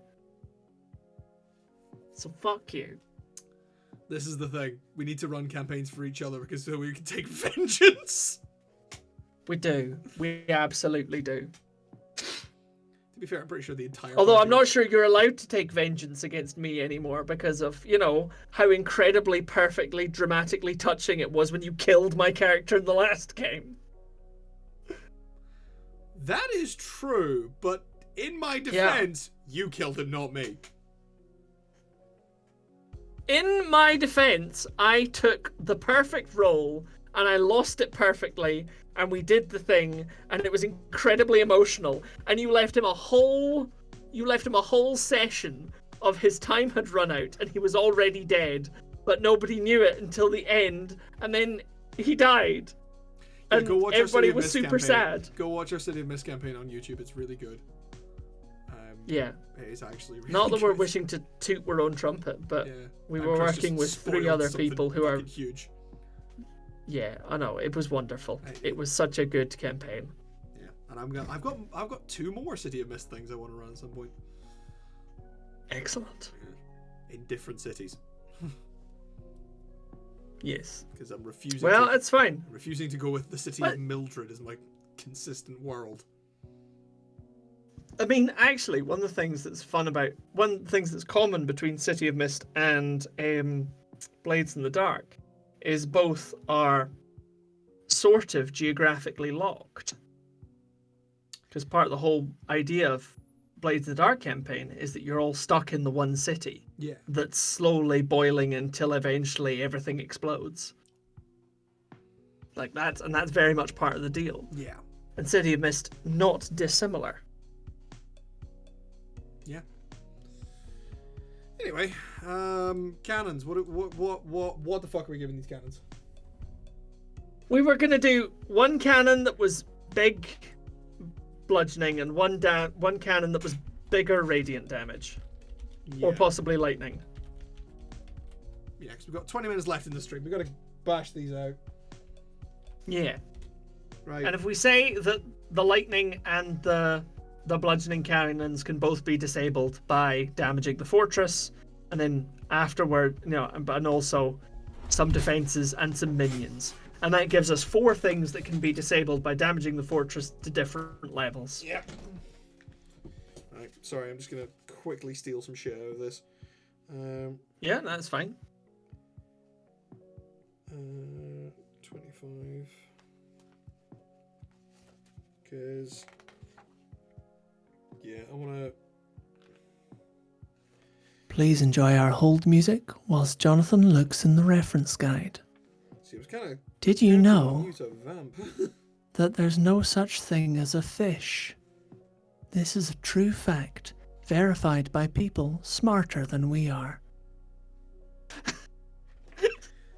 So fuck you. This is the thing. We need to run campaigns for each other because so we can take vengeance. We do. We absolutely do. To be fair, I'm pretty sure the entire. Although I'm party- not sure you're allowed to take vengeance against me anymore because of, how incredibly, perfectly, dramatically touching it was when you killed my character in the last game. That is true, but in my defense, you killed him, not me. In my defense, I took the perfect role and I lost it perfectly, and we did the thing, and it was incredibly emotional. And you left him a whole session of his time had run out, and he was already dead, but nobody knew it until the end, and then he died. Yeah, And go watch our everybody City of was Mist super campaign. sad. Go watch our City of Mist campaign on YouTube. It's really good. Yeah. It is actually really Not that we're good. wishing to toot our own trumpet, but Yeah. we And were Chris working with just 3 spoiled other something people who are... fucking huge. Yeah, I know. It was wonderful. It was such a good campaign. Yeah, and I've got 2 more City of Mist things I want to run at some point. Excellent. In different cities. Yes. Because I'm refusing. Well, it's fine. I'm refusing to go with the city What? of Mildred as my consistent world. I mean, actually, one of the things that's common between City of Mist and Blades in the Dark is both are sort of geographically locked. Because part of the whole idea of Blades in the Dark campaign is that you're all stuck in the one city. Yeah. That's slowly boiling until eventually everything explodes. That's very much part of the deal. Yeah. And City of Mist, not dissimilar. Yeah. Anyway, cannons. What the fuck are we giving these cannons? We were gonna do one cannon that was big bludgeoning and one cannon that was bigger radiant damage, or possibly lightning. Yeah, because we've got 20 minutes left in the stream. We've got to bash these out. Yeah. Right. And if we say that the lightning and the bludgeoning cannons can both be disabled by damaging the fortress, and then afterward, and also some defenses and some minions. And that gives us 4 things that can be disabled by damaging the fortress to different levels. Yep. Right, sorry, I'm just going to quickly steal some shit out of this. Yeah, that's fine. 25. Because... yeah, I want to... Please enjoy our hold music whilst Jonathan looks in the reference guide. See, it was kind of... Did you know use a vamp. that there's no such thing as a fish? This is a true fact, verified by people smarter than we are.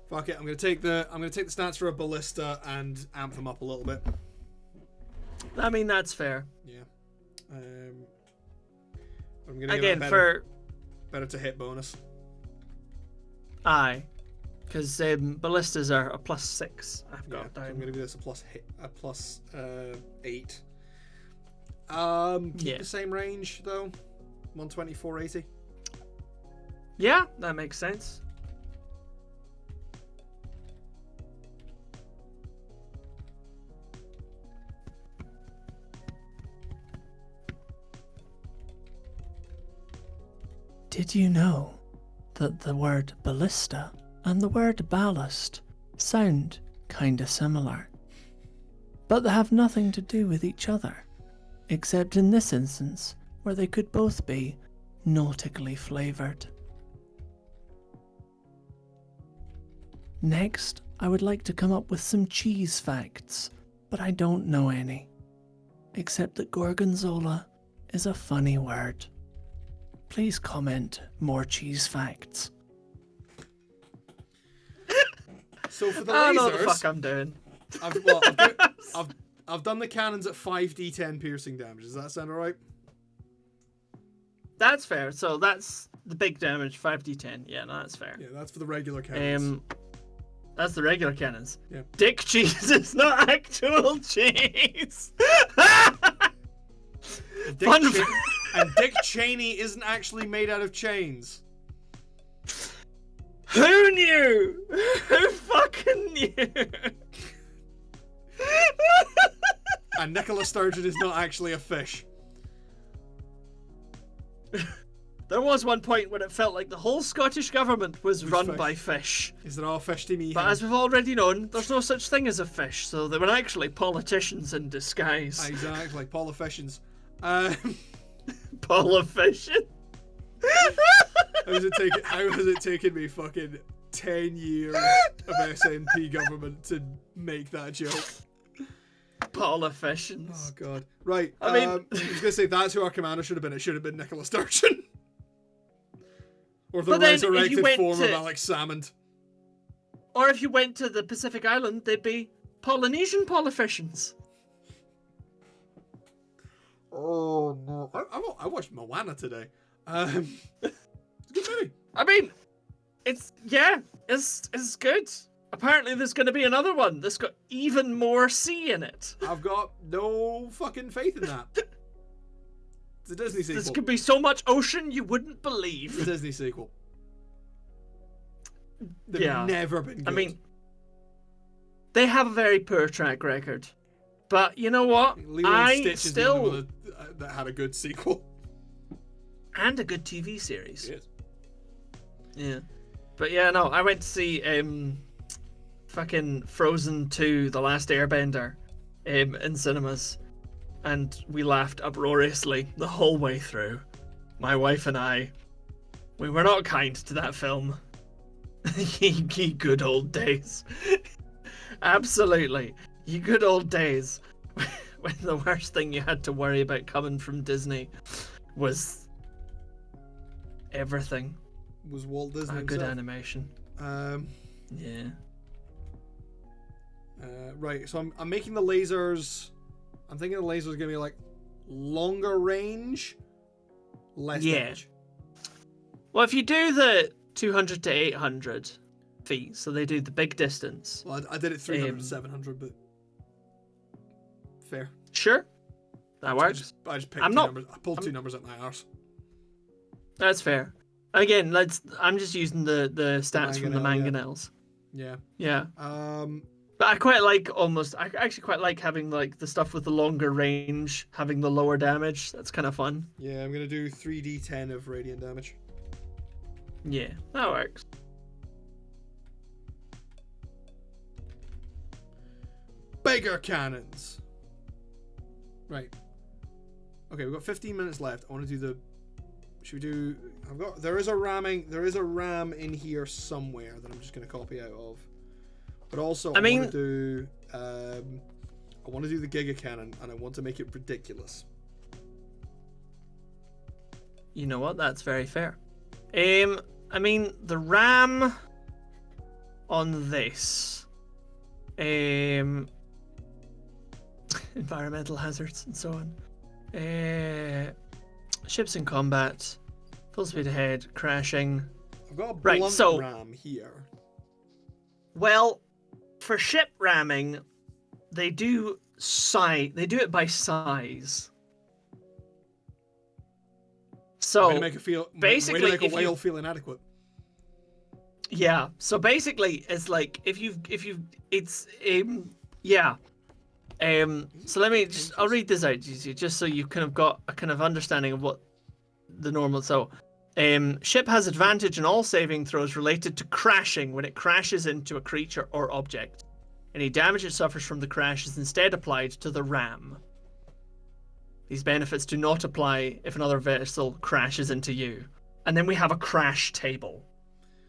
Fuck it, I'm gonna take the stats for a ballista and amp them up a little bit. I mean, that's fair. Yeah. I'm gonna Again, give it for... better to hit bonus. Aye. Because ballistas are a +6. I've got So down. I'm gonna give this a plus 8. Keep the same range though. 120, 480. Yeah, that makes sense. Did you know that the word ballista and the word ballast sound kinda similar? But they have nothing to do with each other, except in this instance, where they could both be nautically flavoured. Next, I would like to come up with some cheese facts, but I don't know any. Except that gorgonzola is a funny word. Please comment more cheese facts. So for the I don't know lasers, what the fuck I'm doing. I've done the cannons at 5d10 piercing damage. Does that sound alright? That's fair. So that's the big damage, 5d10. Yeah, no, that's fair. Yeah, that's for the regular cannons. That's the regular cannons. Yeah. Dick cheese is not actual cheese. And Dick Cheney isn't actually made out of chains. Who knew? Who fucking knew? And Nicola Sturgeon is not actually a fish. There was one point when it felt like the whole Scottish government was run fish. by fish. Is it all fish to me? But as we've already known, there's no such thing as a fish, so they were actually politicians in disguise. Exactly, politicians. Politician? How has it taken me fucking 10 years of SNP government to make that joke? Politicians. Oh god. Right. I mean, I was gonna say that's who our commander should have been. It should have been Nicola Sturgeon. Or the But then if you resurrected went form of to- Alex Salmond. Or if you went to the Pacific Island, they'd be Polynesian politicians. Oh no. I watched Moana today. It's a good movie. I mean, it's good. Apparently there's going to be another one that's got even more sea in it. I've got no fucking faith in that. It's a Disney sequel. This could be so much ocean you wouldn't It's a believe. Disney sequel. They've Yeah. never been good. I mean, they have a very poor track record. But you know what? Lilo and I Stitch is the still... only one that had a good sequel. And a good TV series. Yes. Yeah. But yeah, no, I went to see fucking Frozen 2, The Last Airbender in cinemas. And we laughed uproariously the whole way through. My wife and I. We were not kind to that film. Ye good old days. Absolutely. Ye good old days. When the worst thing you had to worry about coming from Disney was everything. Was Walt Disney A good himself. animation. Yeah. Right, so I'm making the lasers. I'm thinking the lasers are gonna be like longer range, less damage. Well, if you do the 200 to 800 feet, so they do the big distance. Well, I did it 300 to 700, but fair. Sure. That works. I just picked I'm two not- numbers. I pulled two numbers at my arse. That's fair. Again, I'm just using the stats from the mangonel, mangonels. Yeah. Yeah. But I quite like I actually quite like having like the stuff with the longer range, having the lower damage. That's kind of fun. Yeah, I'm gonna do 3d10 of radiant damage. Yeah, that works. Bigger cannons. Right. Okay, we've got 15 minutes left. I want to do the. Should we do? There is a ram in here somewhere that I'm just gonna copy out of. But also, I want to do the Giga Cannon, and I want to make it ridiculous. You know what? That's very fair. I mean, the RAM on this, environmental hazards and so on. Ships in combat, full speed ahead, crashing. I've got a blunt ram here. Well, for ship ramming, they do it by size. So way to make a whale feel inadequate. Yeah. So basically, it's like so let me I'll read this out to you just so you kind of got a kind of understanding of what the normal. So, ship has advantage in all saving throws related to crashing when it crashes into a creature or object. Any damage it suffers from the crash is instead applied to the ram. These benefits do not apply if another vessel crashes into you. And then we have a crash table.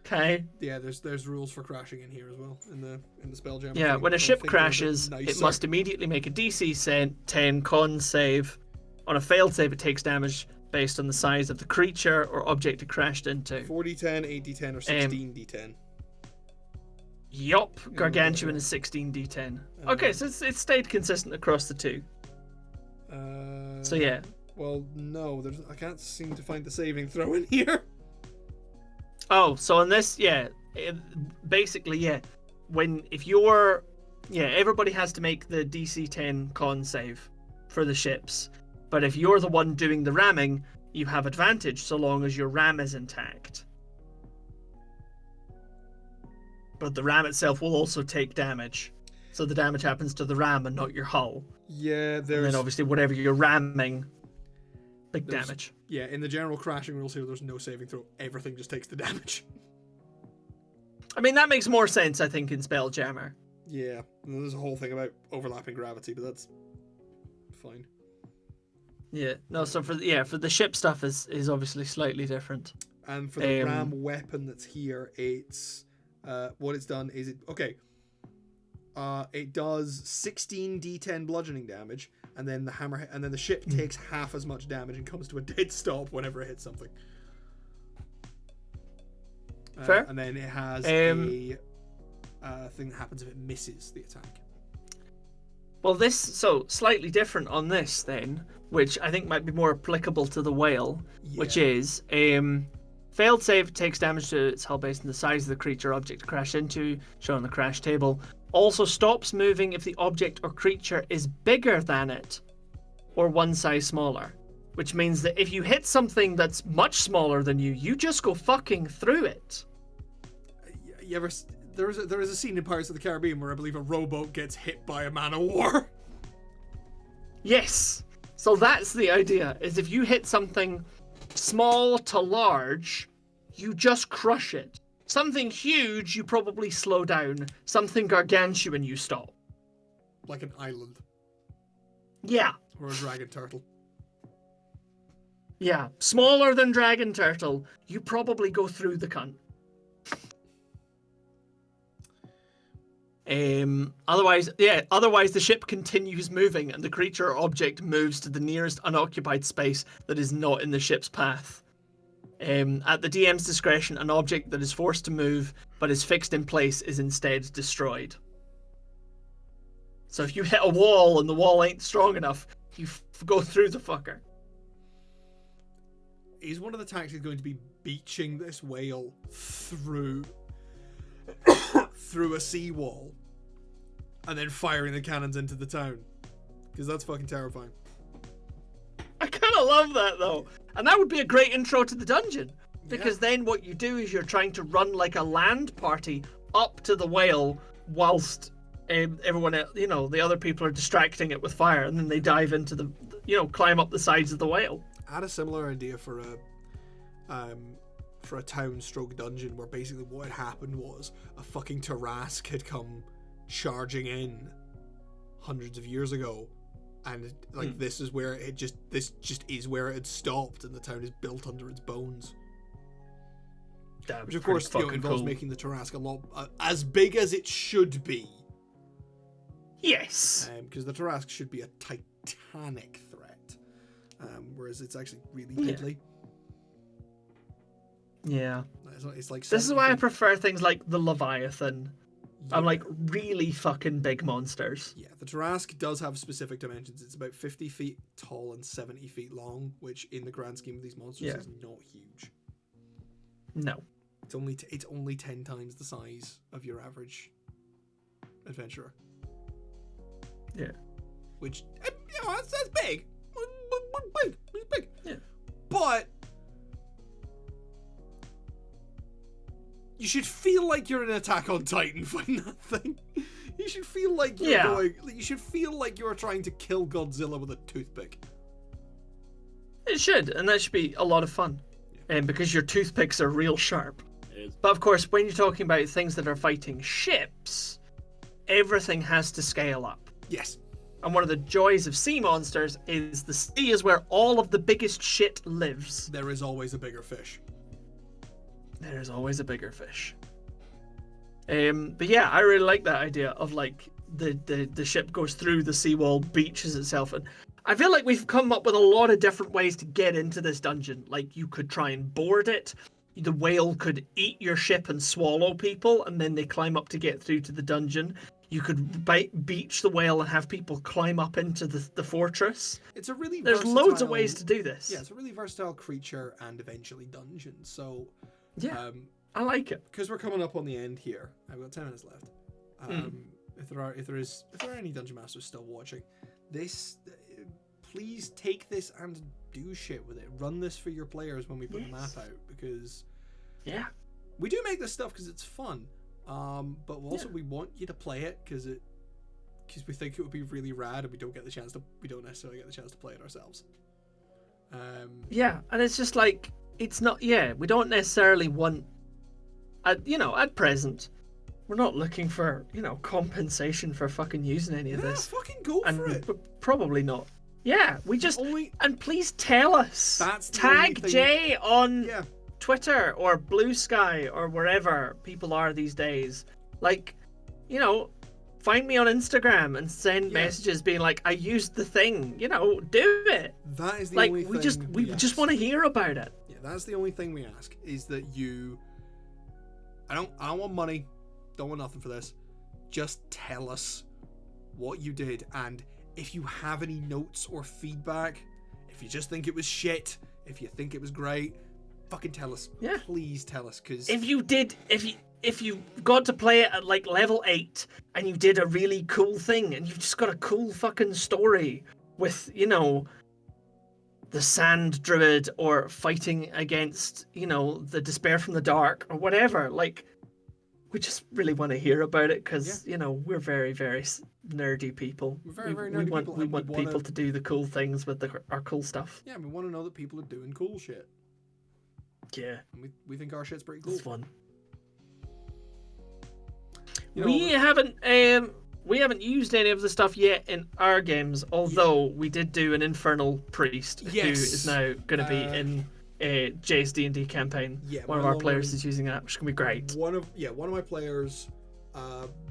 Okay? Yeah, there's rules for crashing in here as well in the Spelljammer. Yeah, thing. when a I ship think they're a bit crashes, it nicer. must immediately make a DC 10 con save. On a failed save, it takes damage based on the size of the creature or object it crashed into. 4d10, 8d10, or 16d10. Yup, Gargantuan is 16d10. Okay, so it's stayed consistent across the two. So yeah, Well, no, I can't seem to find the saving throw in here. Oh, so in this, basically, everybody has to make the DC 10 con save for the ships. But if you're the one doing the ramming, you have advantage so long as your ram is intact. But the ram itself will also take damage. So the damage happens to the ram and not your hull. Yeah, And then obviously whatever you're ramming, big damage. Yeah, in the general crashing rules here, there's no saving throw. Everything just takes the damage. I mean, that makes more sense, I think, in Spelljammer. Yeah, and there's a whole thing about overlapping gravity, but that's fine. Yeah, no, so for the ship stuff is obviously slightly different. And for the ram weapon that's here, it's what it's done is it does 16 d10 bludgeoning damage, and then the ship takes half as much damage and comes to a dead stop whenever it hits something. Fair. And then it has a thing that happens if it misses the attack. Well, so slightly different on this then, which I think might be more applicable to the whale, which is failed save takes damage to its hull based on the size of the creature or object to crash into, shown on the crash table. Also stops moving if the object or creature is bigger than it, or one size smaller. Which means that if you hit something that's much smaller than you just go fucking through it. There is a scene in Pirates of the Caribbean where I believe a rowboat gets hit by a man of war. Yes. So that's the idea, is if you hit something small to large, you just crush it. Something huge, you probably slow down. Something gargantuan, you stop. Like an island. Yeah. Or a dragon turtle. Yeah. Smaller than dragon turtle, you probably go through the cunt. Otherwise the ship continues moving and the creature or object moves to the nearest unoccupied space that is not in the ship's path. At the DM's discretion, an object that is forced to move but is fixed in place is instead destroyed. So if you hit a wall and the wall ain't strong enough, you go through the fucker. Is one of the tactics going to be beaching this whale through a seawall and then firing the cannons into the town? Because that's fucking terrifying. I kind of love that though, and that would be a great intro to the dungeon, because then what you do is you're trying to run like a land party up to the whale whilst everyone else, the other people are distracting it with fire, and then they dive into the climb up the sides of the whale. I had a similar idea for a town stroke dungeon where basically what had happened was a fucking Tarrasque had come charging in hundreds of years ago, and this is where this just is where it had stopped, and the town is built under its bones. Which of course involves cool. Making the Tarrasque a lot as big as it should be. Yes, because the Tarrasque should be a titanic threat, whereas it's actually really deadly. Yeah. It's like this is why I prefer things like the Leviathan. Yeah. I'm like really fucking big monsters. Yeah, the Tarrasque does have specific dimensions. It's about 50 feet tall and 70 feet long, which in the grand scheme of these monsters is not huge. No. It's only 10 times the size of your average adventurer. Yeah. Which, that's big. It's big. Yeah. But you should feel like you're in Attack on Titan fighting that thing. You should feel like you're you should feel like you're trying to kill Godzilla with a toothpick. It should, and that should be a lot of fun. Because your toothpicks are real sharp. But of course, when you're talking about things that are fighting ships, everything has to scale up. Yes. And one of the joys of sea monsters is the sea is where all of the biggest shit lives. There is always a bigger fish. There's always a bigger fish. But yeah, I really like that idea of like the ship goes through the seawall, beaches itself, and I feel like we've come up with a lot of different ways to get into this dungeon. Like you could try and board it. The whale could eat your ship and swallow people, and then they climb up to get through to the dungeon. You could beach the whale and have people climb up into the fortress. It's a really There's loads of ways to do this. Yeah, it's a really versatile creature and eventually dungeon. So yeah, I like it. Because we're coming up on the end here. I've got 10 minutes left. If there are any dungeon masters still watching, please take this and do shit with it. Run this for your players when we put the map out, because we do make this stuff because it's fun. But also we want you to play it because we think it would be really rad, and we don't necessarily get the chance to play it ourselves. And it's just like, it's not. We don't necessarily want. At present, we're not looking for compensation for fucking using any of this. Fucking go for it. Probably not. Yeah, we just and please tell us. Tag Jay on Twitter or Blue Sky or wherever people are these days. Like, find me on Instagram and send messages being like, I used the thing. Do it. That is the only thing we just want to hear about it. Yeah, that's the only thing we ask, is that you. I don't want money. Don't want nothing for this. Just tell us what you did, and if you have any notes or feedback, if you just think it was shit, if you think it was great, fucking tell us. Yeah. Please tell us, because if you got to play it at like level 8 and you did a really cool thing and you've just got a cool fucking story with, the sand druid or fighting against, the despair from the dark or whatever, like, we just really want to hear about it because, we're very, very nerdy people. We're very, very nerdy people. We want people to do the cool things with our cool stuff. Yeah, we want to know that people are doing cool shit. Yeah. And we think our shit's pretty cool. It's fun. We haven't used any of the stuff yet in our games, although we did do an infernal priest who is now going to be in Jay's D&D campaign. Yeah, one of our players is using that, which is going to be great. One of my players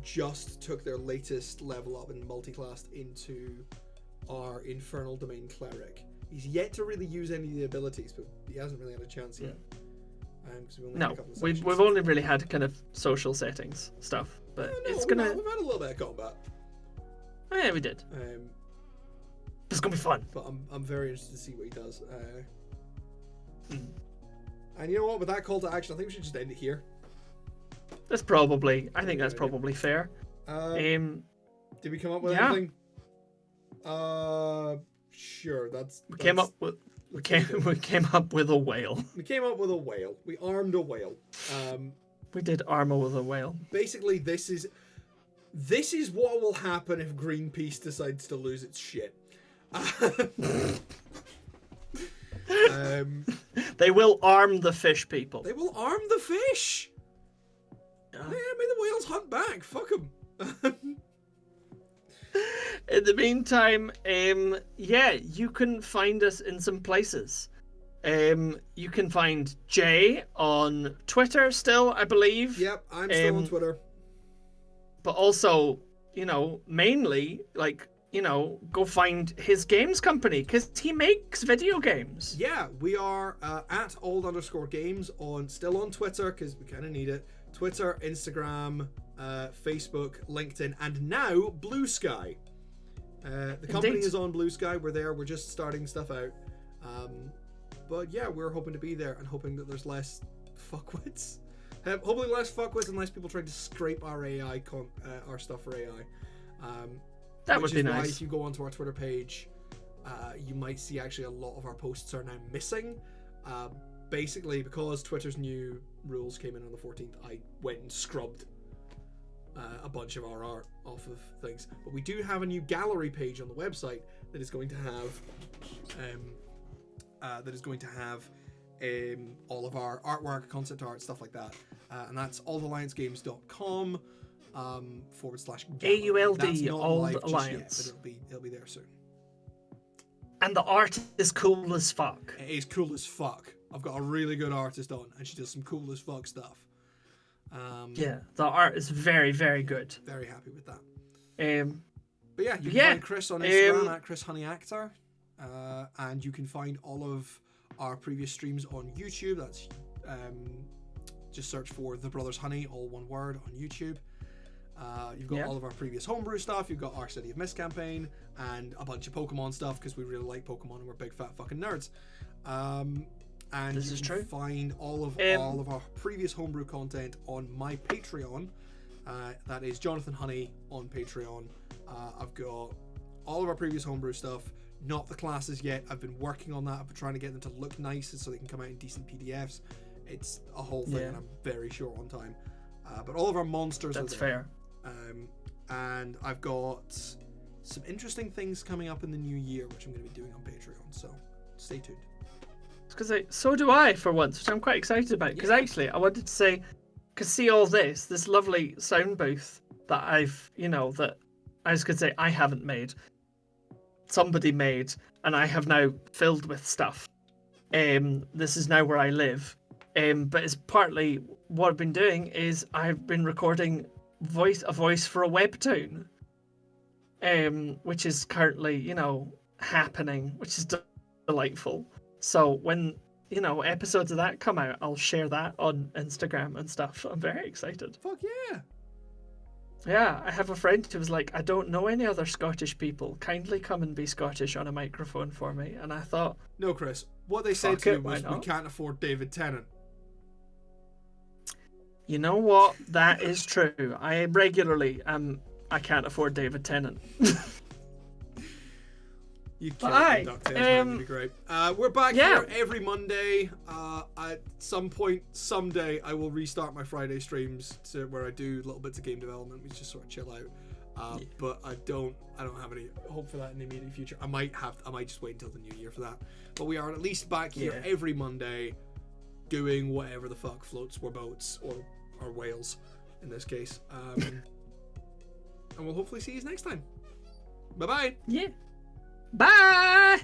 just took their latest level up in multi-class into our infernal domain cleric. He's yet to really use any of the abilities, but he hasn't really had a chance yet. We've only really had kind of social settings stuff, but we've had a little bit of combat. Oh, yeah, we did. It's gonna be fun. But I'm very interested to see what he does. And you know what? With that call to action, I think we should just end it here. I think that's probably fair. Did we come up with anything? Sure. We came up with a whale. We came up with a whale. We armed a whale. We did armor with a whale. Basically, this is what will happen if Greenpeace decides to lose its shit. They will arm the fish people. They will arm the fish. Yeah, may the whales hunt back. Fuck them. In the meantime, you can find us in some places. You can find Jay on Twitter still, I believe. Yep, I'm still on Twitter. But also, mainly, go find his games company, because he makes video games. Yeah, we are at old_games still on Twitter, because we kind of need it. Twitter, Instagram, Facebook, LinkedIn, and now Blue Sky. The company is on Blue Sky. We're there. We're just starting stuff out. But yeah, we're hoping to be there and hoping that there's less fuckwits. Hopefully less fuckwits and less people trying to scrape our AI, our stuff for AI. That would be nice. Why if you go onto our Twitter page, you might see actually a lot of our posts are now missing. Basically, because Twitter's new rules came in on the 14th, I went and scrubbed a bunch of our art off of things. But we do have a new gallery page on the website that is going to have all of our artwork, concept art, stuff like that. And that's aldalliancegames.com /gallery. AULD, Old Alliance. Yet, but it'll be there soon. And the art is cool as fuck. It is cool as fuck. I've got a really good artist on, and she does some cool as fuck stuff. Yeah, the art is very, very good. Very happy with that. But yeah, you can find Chris on Instagram at ChrisHoneyActor, and you can find all of our previous streams on YouTube. That's just search for The Brothers Honey, all one word, on YouTube. You've got all of our previous homebrew stuff. You've got our City of Mist campaign and a bunch of Pokemon stuff because we really like Pokemon and we're big fat fucking nerds. And This you is can true. find all of our previous homebrew content on my Patreon. That is Jonathan Honey on Patreon. I've got all of our previous homebrew stuff, not the classes yet. I've been working on that. I've been trying to get them to look nice so they can come out in decent PDFs. It's a whole thing, and I'm very short on time. But all of our monsters That's are there. fair. And I've got some interesting things coming up in the new year, which I'm going to be doing on Patreon. So stay tuned. Because so do I for once, which I'm quite excited about. Because actually, I wanted to say, because see all this lovely sound booth that that I was going to say I haven't made, somebody made, and I have now filled with stuff. This is now where I live. But it's partly what I've been doing is I've been recording a voice for a webtoon, which is currently happening, which is delightful. So when episodes of that come out, I'll share that on Instagram and stuff. I'm very excited. Fuck yeah! Yeah, I have a friend who was like, I don't know any other Scottish people. Kindly come and be Scottish on a microphone for me. And I thought, no, Chris. What they said fuck to it, you was, why we not? can't afford David Tennant. You know what? That is true. I regularly I can't afford David Tennant. You But killed me, DuckTales, man. You'd be great. We're back Yeah. here every Monday. At some point, someday, I will restart my Friday streams where I do little bits of game development. We just sort of chill out. But I don't have any hope for that in the immediate future. I might just wait until the new year for that. But we are at least back here every Monday, doing whatever the fuck floats our boats or whales, in this case. And we'll hopefully see you next time. Bye bye. Yeah. Bye!